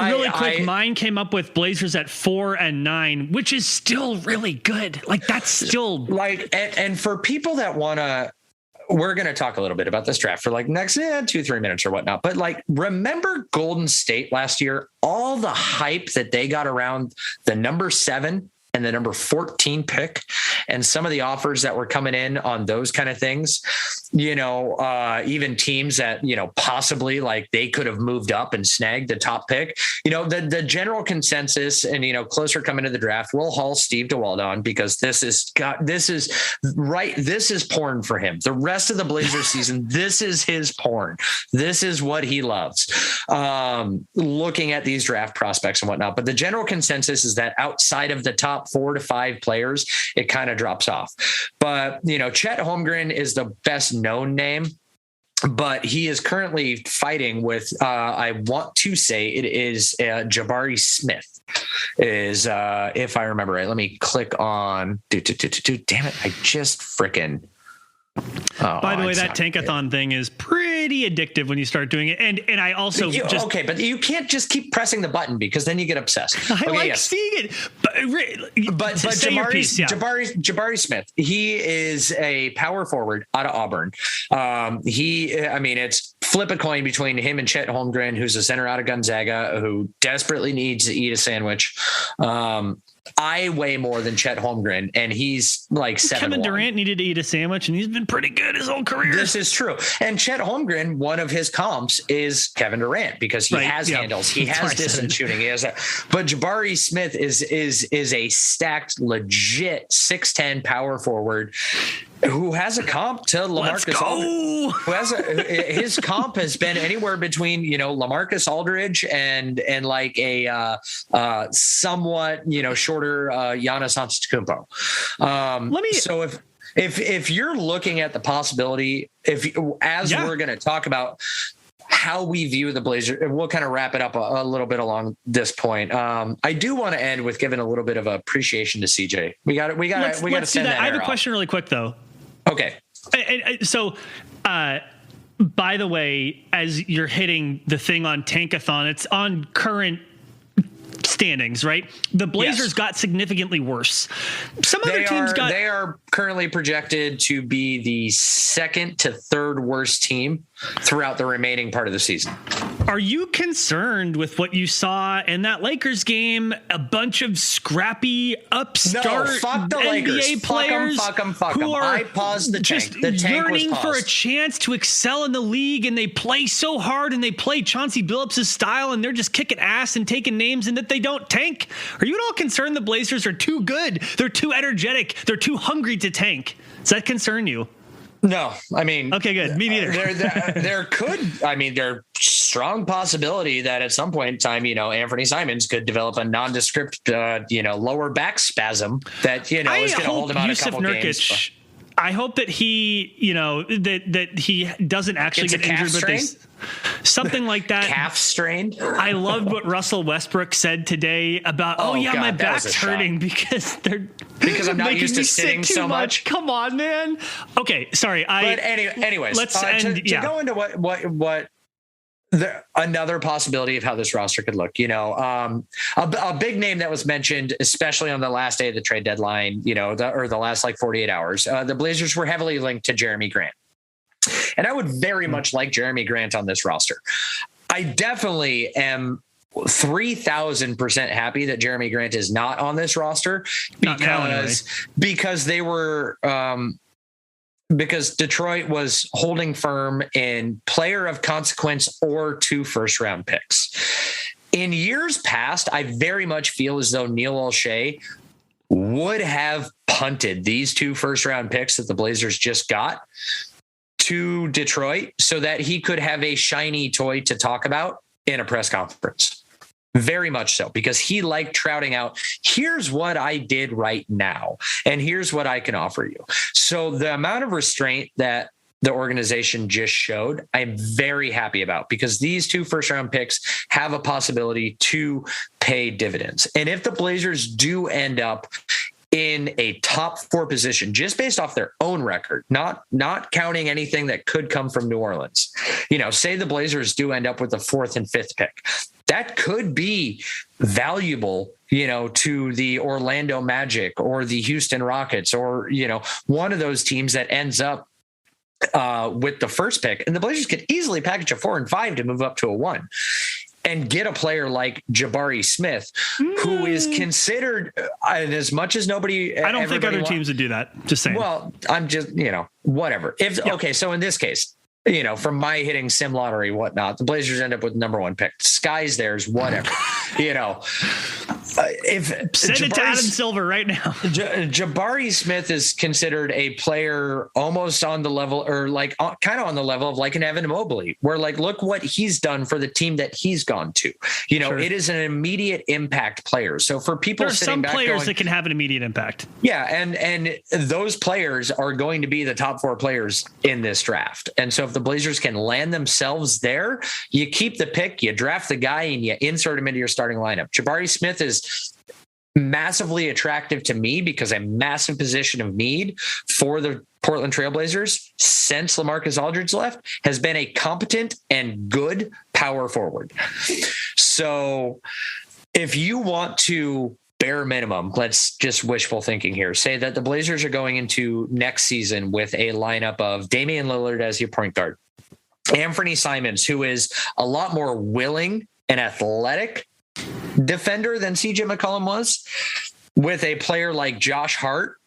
Really quick, mine came up with Blazers at 4 and 9, which is still really good. Like, that's still like, and for people that want to, we're going to talk a little bit about this draft for like next 2-3 minutes or whatnot. But like, remember Golden State last year, all the hype that they got around the number 7 and the number 14 pick, and some of the offers that were coming in on those kind of things, even teams that, possibly like they could have moved up and snagged the top pick. The general consensus and, closer coming to the draft, we'll haul Steve DeWald on because this is porn for him. The rest of the Blazers season, this is his porn. This is what he loves. Looking at these draft prospects and whatnot. But the general consensus is that outside of the top 4 to 5 players, it kind of drops off. But, Chet Holmgren is the best known name, but he is currently fighting with, I want to say it is Jabari Smith is, if I remember right. Let me click on, damn it. I just freaking. By the way, that tankathon thing is pretty addictive when you start doing it. And I also okay, but you can't just keep pressing the button because then you get obsessed. I seeing it. But Jabari Smith, he is a power forward out of Auburn. It's flip a coin between him and Chet Holmgren, who's a center out of Gonzaga, who desperately needs to eat a sandwich. I weigh more than Chet Holmgren, and he's like 7'1". Kevin Durant needed to eat a sandwich, and he's been pretty good his whole career. This is true. And Chet Holmgren, one of his comps is Kevin Durant because he has handles, he has distance shooting, he has that. But Jabari Smith is a stacked, legit 6'10" power forward. who has a comp to LaMarcus Aldridge. His comp has been anywhere between, LaMarcus Aldridge and like a somewhat, shorter Giannis Antetokounmpo. So if you're looking at the possibility, we're going to talk about how we view the Blazers, we'll kind of wrap it up a little bit along this point. I do want to end with giving a little bit of appreciation to CJ. We got to send that. I have a question really quick though. Okay. So, by the way, as you're hitting the thing on Tankathon, it's on current standings, right? The Blazers got significantly worse. They are currently projected to be the second to third worst team throughout the remaining part of the season. Are you concerned with what you saw in that Lakers game? A bunch of scrappy upstart fuck the NBA Lakers. players fuck them. who are I paused the just tank. The tank yearning was for a chance to excel in the league, and they play so hard, and they play Chauncey Billups' style, and they're just kicking ass and taking names, and that they don't tank. Are you at all concerned the Blazers are too good? They're too energetic. They're too hungry to tank. Does that concern you? No, I mean, okay, good. Me neither. There's strong possibility that at some point in time, Anthony Simons could develop a nondescript, lower back spasm that, is going to hold him out a couple games. I hope that he, that he doesn't actually get injured with something like that. Calf strained. I loved what Russell Westbrook said today about, my back's hurting because I'm not used to sitting so much. Come on, man. Okay, sorry. Anyways, let's end. To go into what another possibility of how this roster could look, a big name that was mentioned, especially on the last day of the trade deadline, the last 48 hours, the Blazers were heavily linked to Jeremy Grant. And I would very much like Jeremy Grant on this roster. I definitely am 3,000% happy that Jeremy Grant is not on this roster because they were, because Detroit was holding firm in player of consequence or 2 first-round picks. In years past, I very much feel as though Neil Olshey would have punted these 2 first-round picks that the Blazers just got to Detroit so that he could have a shiny toy to talk about in a press conference. Very much so, because he liked trouting out, here's what I did right now, and here's what I can offer you. So the amount of restraint that the organization just showed, I'm very happy about, because these 2 first-round picks have a possibility to pay dividends. And if the Blazers do end up in a top 4 position, just based off their own record, not counting anything that could come from New Orleans, say the Blazers do end up with the 4th and 5th pick. That could be valuable, to the Orlando Magic or the Houston Rockets or, one of those teams that ends up with the first pick. And the Blazers could easily package a 4 and 5 to move up to a 1 and get a player like Jabari Smith, who is considered, and as much as nobody, I don't think other teams would do that. Just saying. Well, I'm just, whatever. Okay. So in this case, from my hitting sim lottery, whatnot, the Blazers end up with number 1 pick. Sky's theirs, whatever. If send it to Adam Silver right now. Jabari Smith is considered a player almost on the level, or kind of on the level of like an Evan Mobley, where look what he's done for the team that he's gone to. Sure. It is an immediate impact player. So for people sitting back, there are some players that can have an immediate impact. Yeah, and those players are going to be the top 4 players in this draft. And so if the Blazers can land themselves there, you keep the pick, you draft the guy, and you insert him into your starting lineup. Jabari Smith is massively attractive to me because a massive position of need for the Portland Trailblazers since LaMarcus Aldridge left has been a competent and good power forward. So if you want to bare minimum, let's just wishful thinking here, say that the Blazers are going into next season with a lineup of Damian Lillard as your point guard, Anthony Simons, who is a lot more willing and athletic defender than CJ McCollum was, with a player like Josh Hart,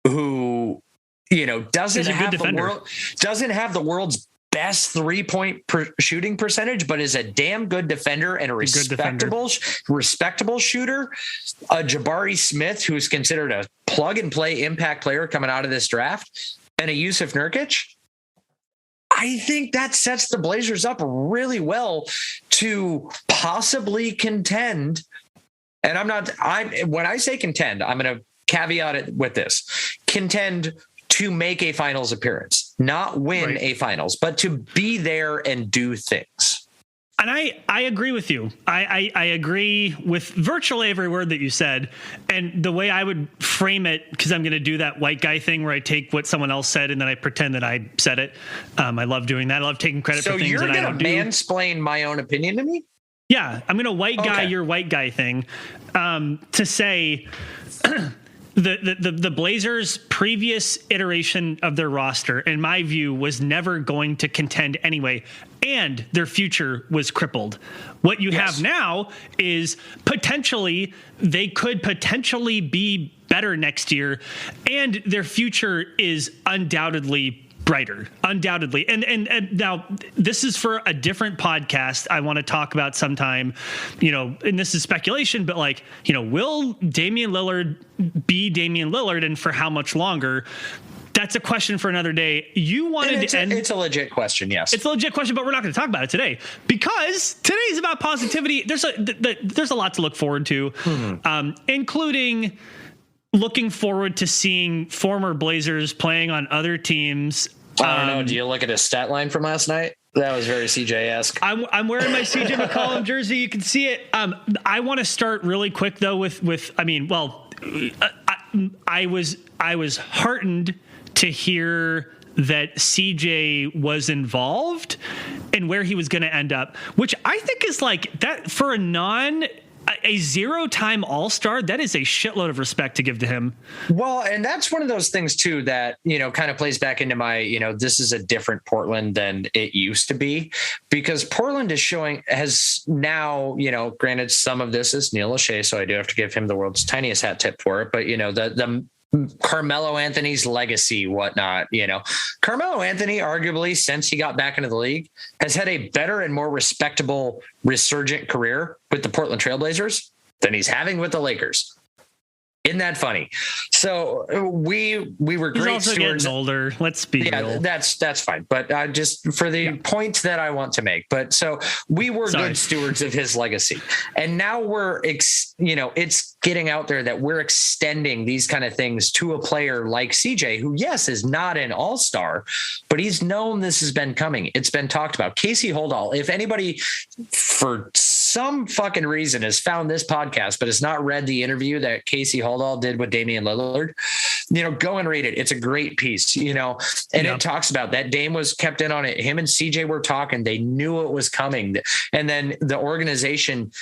who doesn't have the world's best 3-point shooting percentage, but is a damn good defender and a respectable shooter. Jabari Smith, who is considered a plug and play impact player coming out of this draft. and a Yusuf Nurkic, I think that sets the Blazers up really well to possibly contend. And when I say contend, I'm going to caveat it with this: contend to make a finals appearance, not win a finals, but to be there and do things. And I agree with you. I agree with virtually every word that you said. And the way I would frame it, because I'm going to do that white guy thing where I take what someone else said and then I pretend that I said it. I love doing that. I love taking credit for things that I don't do. So you're going to mansplain my own opinion to me? Yeah, I'm going to white guy your white guy thing to say the Blazers' previous iteration of their roster, in my view, was never going to contend anyway, and their future was crippled. What you have now is they could potentially be better next year, and their future is undoubtedly brighter, undoubtedly. And now this is for a different podcast I want to talk about sometime, and this is speculation, but will Damian Lillard be Damian Lillard, and for how much longer? That's a question for another day. It's a legit question. Yes, it's a legit question, but we're not going to talk about it today because today is about positivity. There's a lot to look forward to, including looking forward to seeing former Blazers playing on other teams. I don't know. Do you look at his stat line from last night? That was very CJ-esque. I'm wearing my CJ McCollum jersey. You can see it. I want to start really quick though I was heartened to hear that CJ was involved and where he was going to end up, which I think is like that for a 0-time All-Star. That is a shitload of respect to give to him. Well, and that's one of those things too that, kind of plays back into my, this is a different Portland than it used to be, because Portland has now, granted some of this is Neil Lachey, so I do have to give him the world's tiniest hat tip for it. But, the Carmelo Anthony's legacy, whatnot, Carmelo Anthony, arguably since he got back into the league, has had a better and more respectable resurgent career with the Portland Trailblazers than he's having with the Lakers. Isn't that funny? So we were great also stewards. Getting older. Let's be real. That's fine. But just for the point that I want to make. But so we were good stewards of his legacy, and now we're it's getting out there that we're extending these kind of things to a player like CJ, who is not an all-star, but he's known this has been coming. It's been talked about. Casey Holdall. If anybody for some fucking reason has found this podcast, but has not read the interview that Casey Holdall did with Damian Lillard, go and read it. It's a great piece, and it talks about that Dame was kept in on it. Him and CJ were talking. They knew it was coming. And then the organization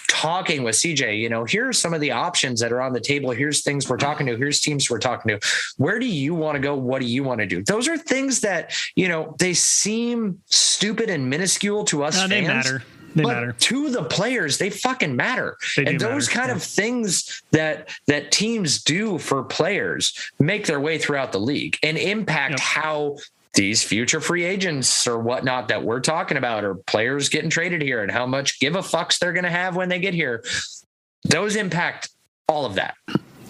talking with CJ, here are some of the options that are on the table. Here's things we're talking to. Here's teams we're talking to. Where do you want to go? What do you want to do? Those are things that, they seem stupid and minuscule to us fans. They matter. They matter to the players. They fucking matter. And those kind of things that teams do for players make their way throughout the league and impact how these future free agents or whatnot that we're talking about, or players getting traded here, and how much give a fucks they're going to have when they get here. Those impact all of that.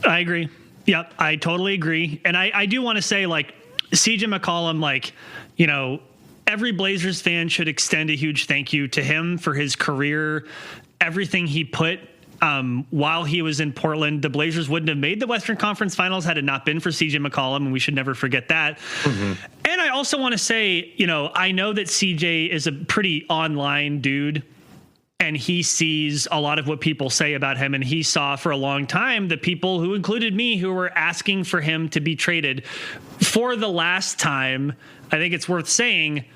I agree. Yep. I totally agree. And I do want to say, CJ McCollum, every Blazers fan should extend a huge thank you to him for his career, everything he put while he was in Portland. The Blazers wouldn't have made the Western Conference Finals had it not been for CJ McCollum, and we should never forget that. Mm-hmm. And I also want to say, I know that CJ is a pretty online dude, and he sees a lot of what people say about him, and he saw for a long time the people who included me who were asking for him to be traded. For the last time, I think it's worth saying,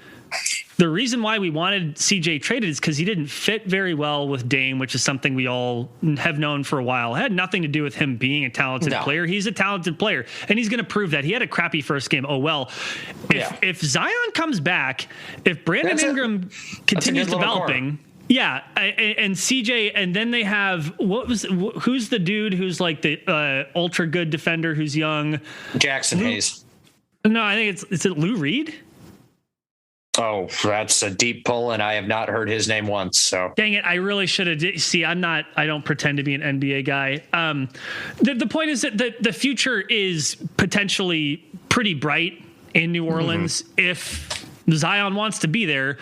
the reason why we wanted CJ traded is because he didn't fit very well with Dame, which is something we all have known for a while. It had nothing to do with him being a talented player. He's a talented player, and he's going to prove that. He had a crappy first game. Oh, well. If Zion comes back, if Brandon Ingram continues developing... Yeah, and CJ, and then they have who's the dude who's like the ultra good defender who's young? Jackson Hayes. No, I think it's Lou Reed. Oh, that's a deep pull, and I have not heard his name once. So dang it, I really should have. See, I don't pretend to be an NBA guy. The point is that the future is potentially pretty bright in New Orleans if Zion wants to be there.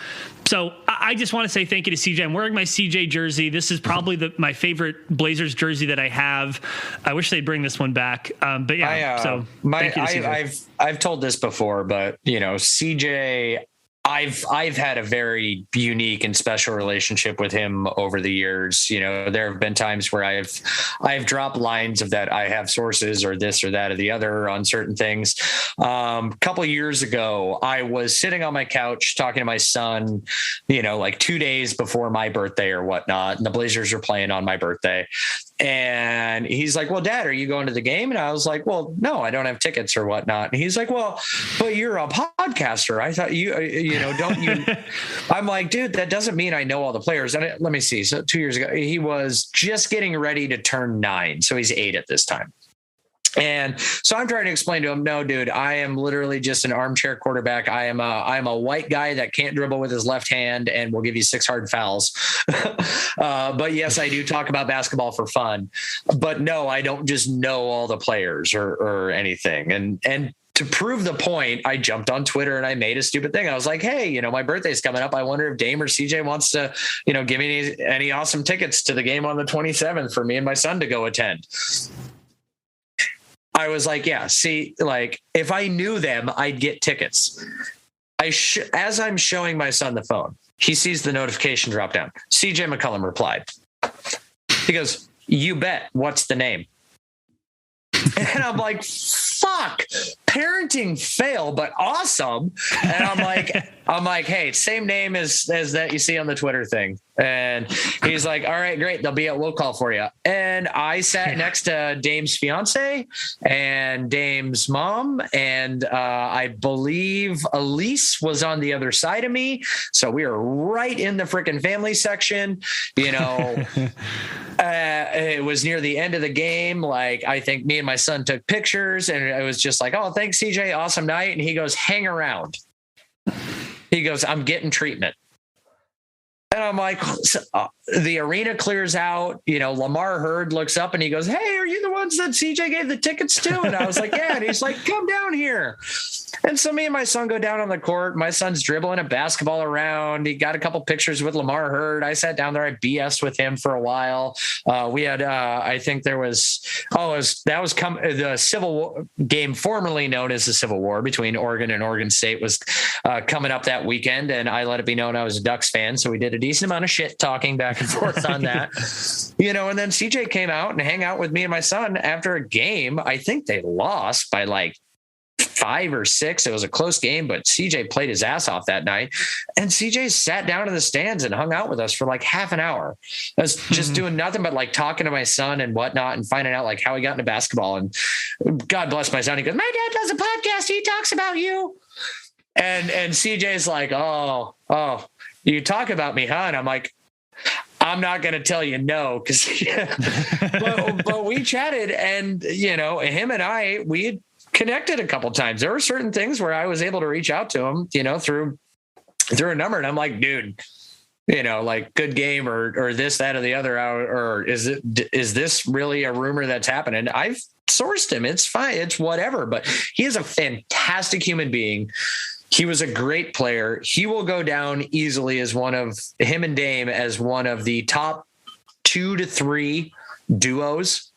So I just want to say thank you to CJ. I'm wearing my CJ jersey. This is probably my favorite Blazers jersey that I have. I wish they'd bring this one back. But yeah, thank you to CJ. I've told this before, but CJ, I've had a very unique and special relationship with him over the years. There have been times where I've dropped lines of that I have sources or this or that or the other on certain things. A couple of years ago, I was sitting on my couch talking to my son, like 2 days before my birthday or whatnot, and the Blazers were playing on my birthday. And he's like, well, Dad, are you going to the game? And I was like, well, no, I don't have tickets or whatnot. And he's like, well, but you're a podcaster. I thought don't you? I'm like, dude, that doesn't mean I know all the players. And let me see. So 2 years ago, he was just getting ready to turn 9. So he's 8 at this time. And so I'm trying to explain to him, no, dude, I am literally just an armchair quarterback. I'm a white guy that can't dribble with his left hand and will give you 6 hard fouls. But yes, I do talk about basketball for fun, but no, I don't just know all the players or anything. And to prove the point, I jumped on Twitter and I made a stupid thing. I was like, hey, my birthday's coming up. I wonder if Dame or CJ wants to, give me any awesome tickets to the game on the 27th for me and my son to go attend. I was like, yeah, see, like if I knew them, I'd get tickets. As I'm showing my son the phone, he sees the notification drop down. CJ McCollum replied. He goes, you bet. What's the name? And I'm like, fuck, parenting fail, but awesome. And I'm like, hey, same name as that you see on the Twitter thing. And he's like, all right, great. They'll be at will call for you. And I sat next to Dame's fiance and Dame's mom. And I believe Elise was on the other side of me. So we were right in the freaking family section, it was near the end of the game. Like, I think me and my son took pictures and it was just like, oh, thanks, CJ. Awesome night. And he goes, hang around. He goes, I'm getting treatment. And I'm like, the arena clears out, Lamar Hurd looks up and he goes, hey, are you the ones that CJ gave the tickets to? And I was like, yeah. And he's like, come down here. And so me and my son go down on the court. My son's dribbling a basketball around. He got a couple pictures with Lamar Hurd. I sat down there. I BS'd with him for a while. We had, I think there was, the Civil War game formerly known as the Civil War between Oregon and Oregon State was coming up that weekend. And I let it be known I was a Ducks fan. So we did a decent amount of shit talking back and forth on that, and then CJ came out and hang out with me and my son after a game. I think they lost by like 5 or 6. It was a close game, but CJ played his ass off that night. And CJ sat down in the stands and hung out with us for like half an hour. I was just doing nothing but like talking to my son and whatnot and finding out like how he got into basketball. And God bless my son. He goes, my dad does a podcast. He talks about you. And CJ's like, oh, you talk about me, huh? And I'm like, I'm not going to tell you no, because but we chatted and, him and we had connected a couple times. There were certain things where I was able to reach out to him, through a number. And I'm like, dude, like good game or this, that, or the other, or is this really a rumor that's happening? I've sourced him. It's fine. It's whatever, but he is a fantastic human being. He was a great player. He will go down easily as him and Dame as one of the top 2 to 3 duos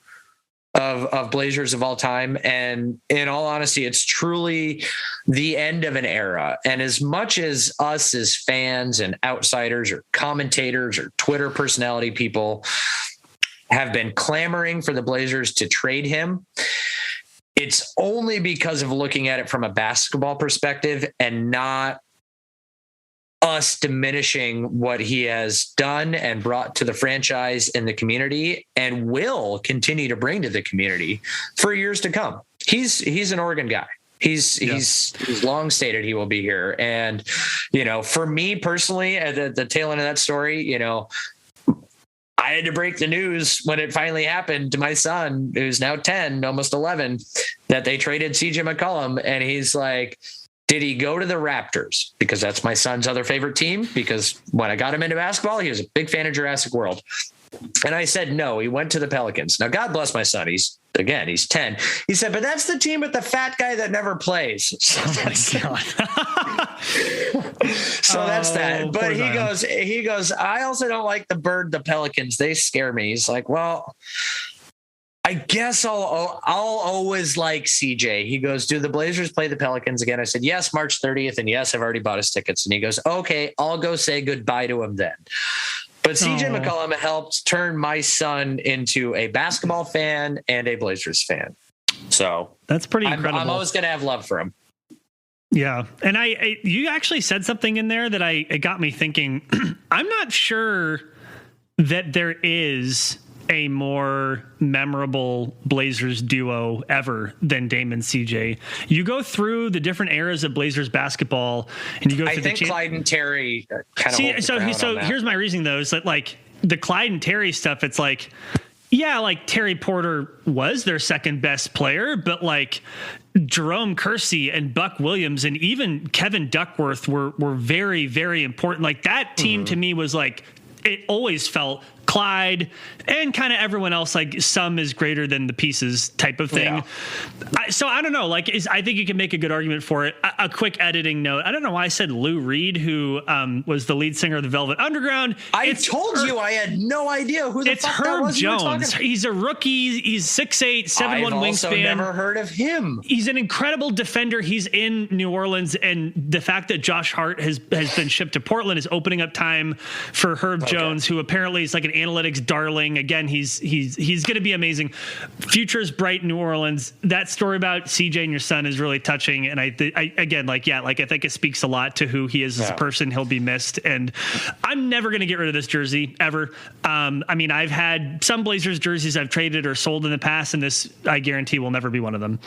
of Blazers of all time. And in all honesty, it's truly the end of an era. And as much as us as fans and outsiders or commentators or Twitter personality people have been clamoring for the Blazers to trade him, it's only because of looking at it from a basketball perspective and not us diminishing what he has done and brought to the franchise and the community and will continue to bring to the community for years to come. He's an Oregon guy. He's long stated he will be here. And, for me personally, at the tail end of that story, I had to break the news when it finally happened to my son, who's now 10, almost 11, that they traded CJ McCollum. And he's like, did he go to the Raptors? Because that's my son's other favorite team. Because when I got him into basketball, he was a big fan of Jurassic World. And I said, no, he went to the Pelicans. Now, God bless my son. He's 10. He said, but that's the team with the fat guy that never plays. Oh my God. So that's that. But he goes, I also don't like the Pelicans. They scare me. He's like, well, I guess I'll always like CJ. He goes, do the Blazers play the Pelicans again? I said, yes, March 30th. And yes, I've already bought his tickets. And he goes, okay, I'll go say goodbye to him then. But CJ McCollum helped turn my son into a basketball fan and a Blazers fan. So that's pretty incredible. I'm always going to have love for him. Yeah. And you actually said something in there that it got me thinking. I'm not sure that there is a more memorable Blazers duo ever than Dame and CJ. You go through the different eras of Blazers basketball, and you go through I think Clyde and Terry kind of. So here's my reasoning though: is that like the Clyde and Terry stuff? It's like, yeah, like Terry Porter was their second best player, but like Jerome Kersey and Buck Williams and even Kevin Duckworth were very, very important. Like that team to me was like, it always felt Clyde and kind of everyone else, like sum is greater than the pieces type of thing. Yeah. So I don't know, like I think you can make a good argument for it. A quick editing note. I don't know why I said Lou Reed, who was the lead singer of the Velvet Underground. I told you I had no idea who the fuck that was. It's Herb Jones. He's a rookie. He's 6'8", 7'1" wingspan. I've also never heard of him. He's an incredible defender. He's in New Orleans, and the fact that Josh Hart has been shipped to Portland is opening up time for Herb Jones, who apparently is like an analytics darling. Again, he's going to be amazing. Future's bright in New Orleans. That story about CJ and your son is really touching. And I think it speaks a lot to who he is as a person. He'll be missed. And I'm never going to get rid of this jersey ever. I mean, I've had some Blazers jerseys I've traded or sold in the past, and this, I guarantee, will never be one of them.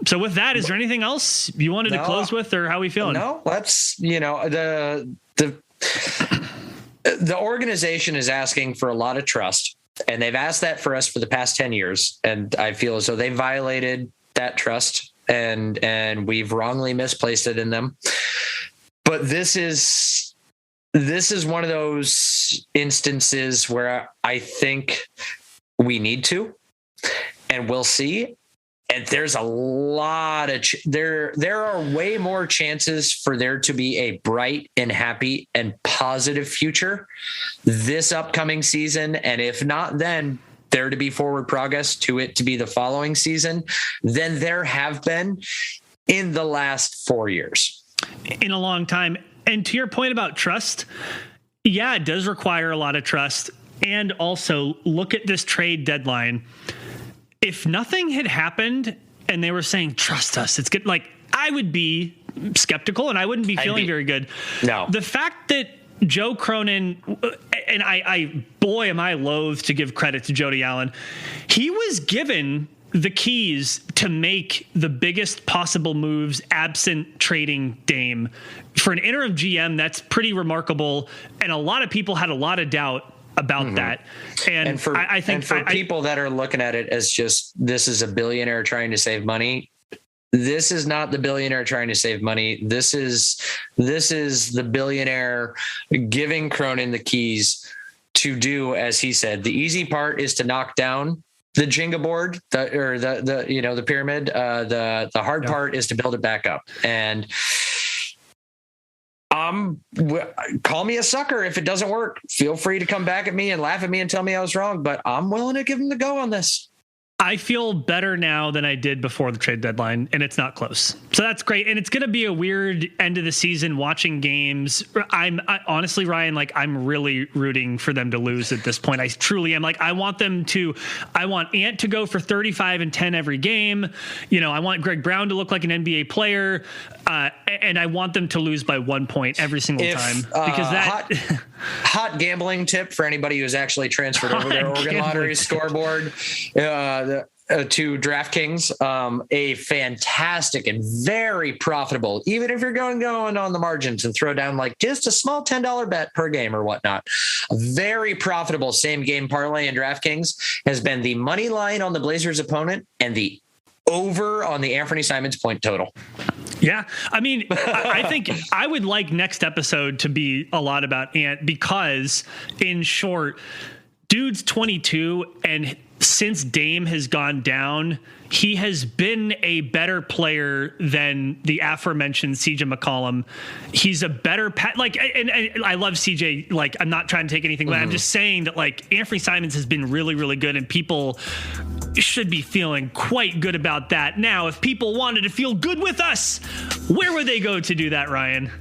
So with that, is there anything else you wanted to close with, or how are we feeling? No, let's, the organization is asking for a lot of trust, and they've asked that for us for the past 10 years. And I feel as though they violated that trust and we've wrongly misplaced it in them. But this is one of those instances where I think we need to, and we'll see. And there's a lot of there are way more chances for there to be a bright and happy and positive future this upcoming season. And if not, then there to be forward progress to it to be the following season than there have been in the last 4 years. In a long time. And to your point about trust, yeah, it does require a lot of trust. And also look at this trade deadline. If nothing had happened and they were saying, trust us, it's good. Like, I would be skeptical and I wouldn't be feeling very good. No. The fact that Joe Cronin, and I boy, am I loath to give credit to Jody Allen. He was given the keys to make the biggest possible moves absent trading Dame. For an interim GM, that's pretty remarkable. And a lot of people had a lot of doubt about that. And for people that are looking at it as just, this is a billionaire trying to save money. This is not the billionaire trying to save money. This is the billionaire giving Cronin the keys to do, as he said, the easy part is to knock down the Jenga board, the pyramid. The hard part is to build it back up. And call me a sucker if it doesn't work. Feel free to come back at me and laugh at me and tell me I was wrong, but I'm willing to give him the go on this. I feel better now than I did before the trade deadline, and it's not close. So that's great. And it's going to be a weird end of the season watching games. I honestly, Ryan, like, I'm really rooting for them to lose at this point. I truly am. Like, I want Ant to go for 35 and 10 every game. I want Greg Brown to look like an NBA player. And I want them to lose by 1 point every single time, because that hot gambling tip for anybody who's actually transferred over their Oregon Lottery scoreboard, to DraftKings, a fantastic and very profitable, even if you're going on the margins and throw down like just a small $10 bet per game or whatnot, a very profitable same game parlay in DraftKings has been the money line on the Blazers opponent and the over on the Anthony Simons point total. Yeah. I mean, I think I would like next episode to be a lot about Ant because, in short, dude's 22, and since Dame has gone down, he has been a better player than the aforementioned CJ McCollum. He's a better and I love CJ. Like, I'm not trying to take anything, but I'm just saying that, like, Anthony Simons has been really, really good, and people should be feeling quite good about that. Now, if people wanted to feel good with us, where would they go to do that, Ryan?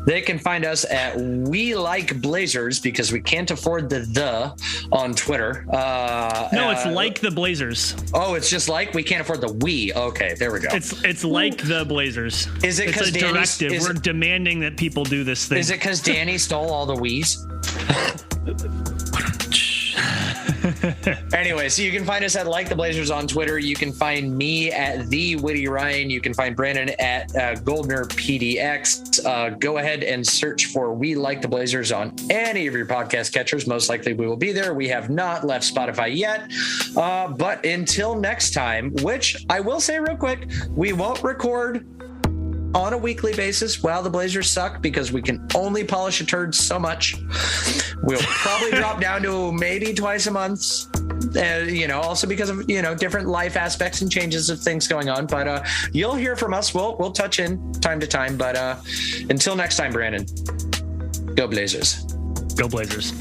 They can find us at We Like Blazers, because we can't afford the on Twitter. No, it's like the Blazers. Oh, it's just like, we can't afford the we. Okay, there we go. It's like the Blazers. Is it because it's a directive? We're demanding that people do this thing. Is it because Danny stole all the we's? Anyway, so you can find us at Like the Blazers on Twitter. You can find me at The Witty Ryan. You can find Brandon at Goldner PDX. Go ahead and search for We Like the Blazers on any of your podcast catchers. Most likely we will be there. We have not left Spotify yet. But until next time, which I will say real quick, we won't record on a weekly basis while the Blazers suck, because we can only polish a turd so much. We'll probably drop down to maybe twice a month, also because of, different life aspects and changes of things going on. But you'll hear from us. We'll touch in time to time. But until next time, Brandon, go Blazers. Go Blazers.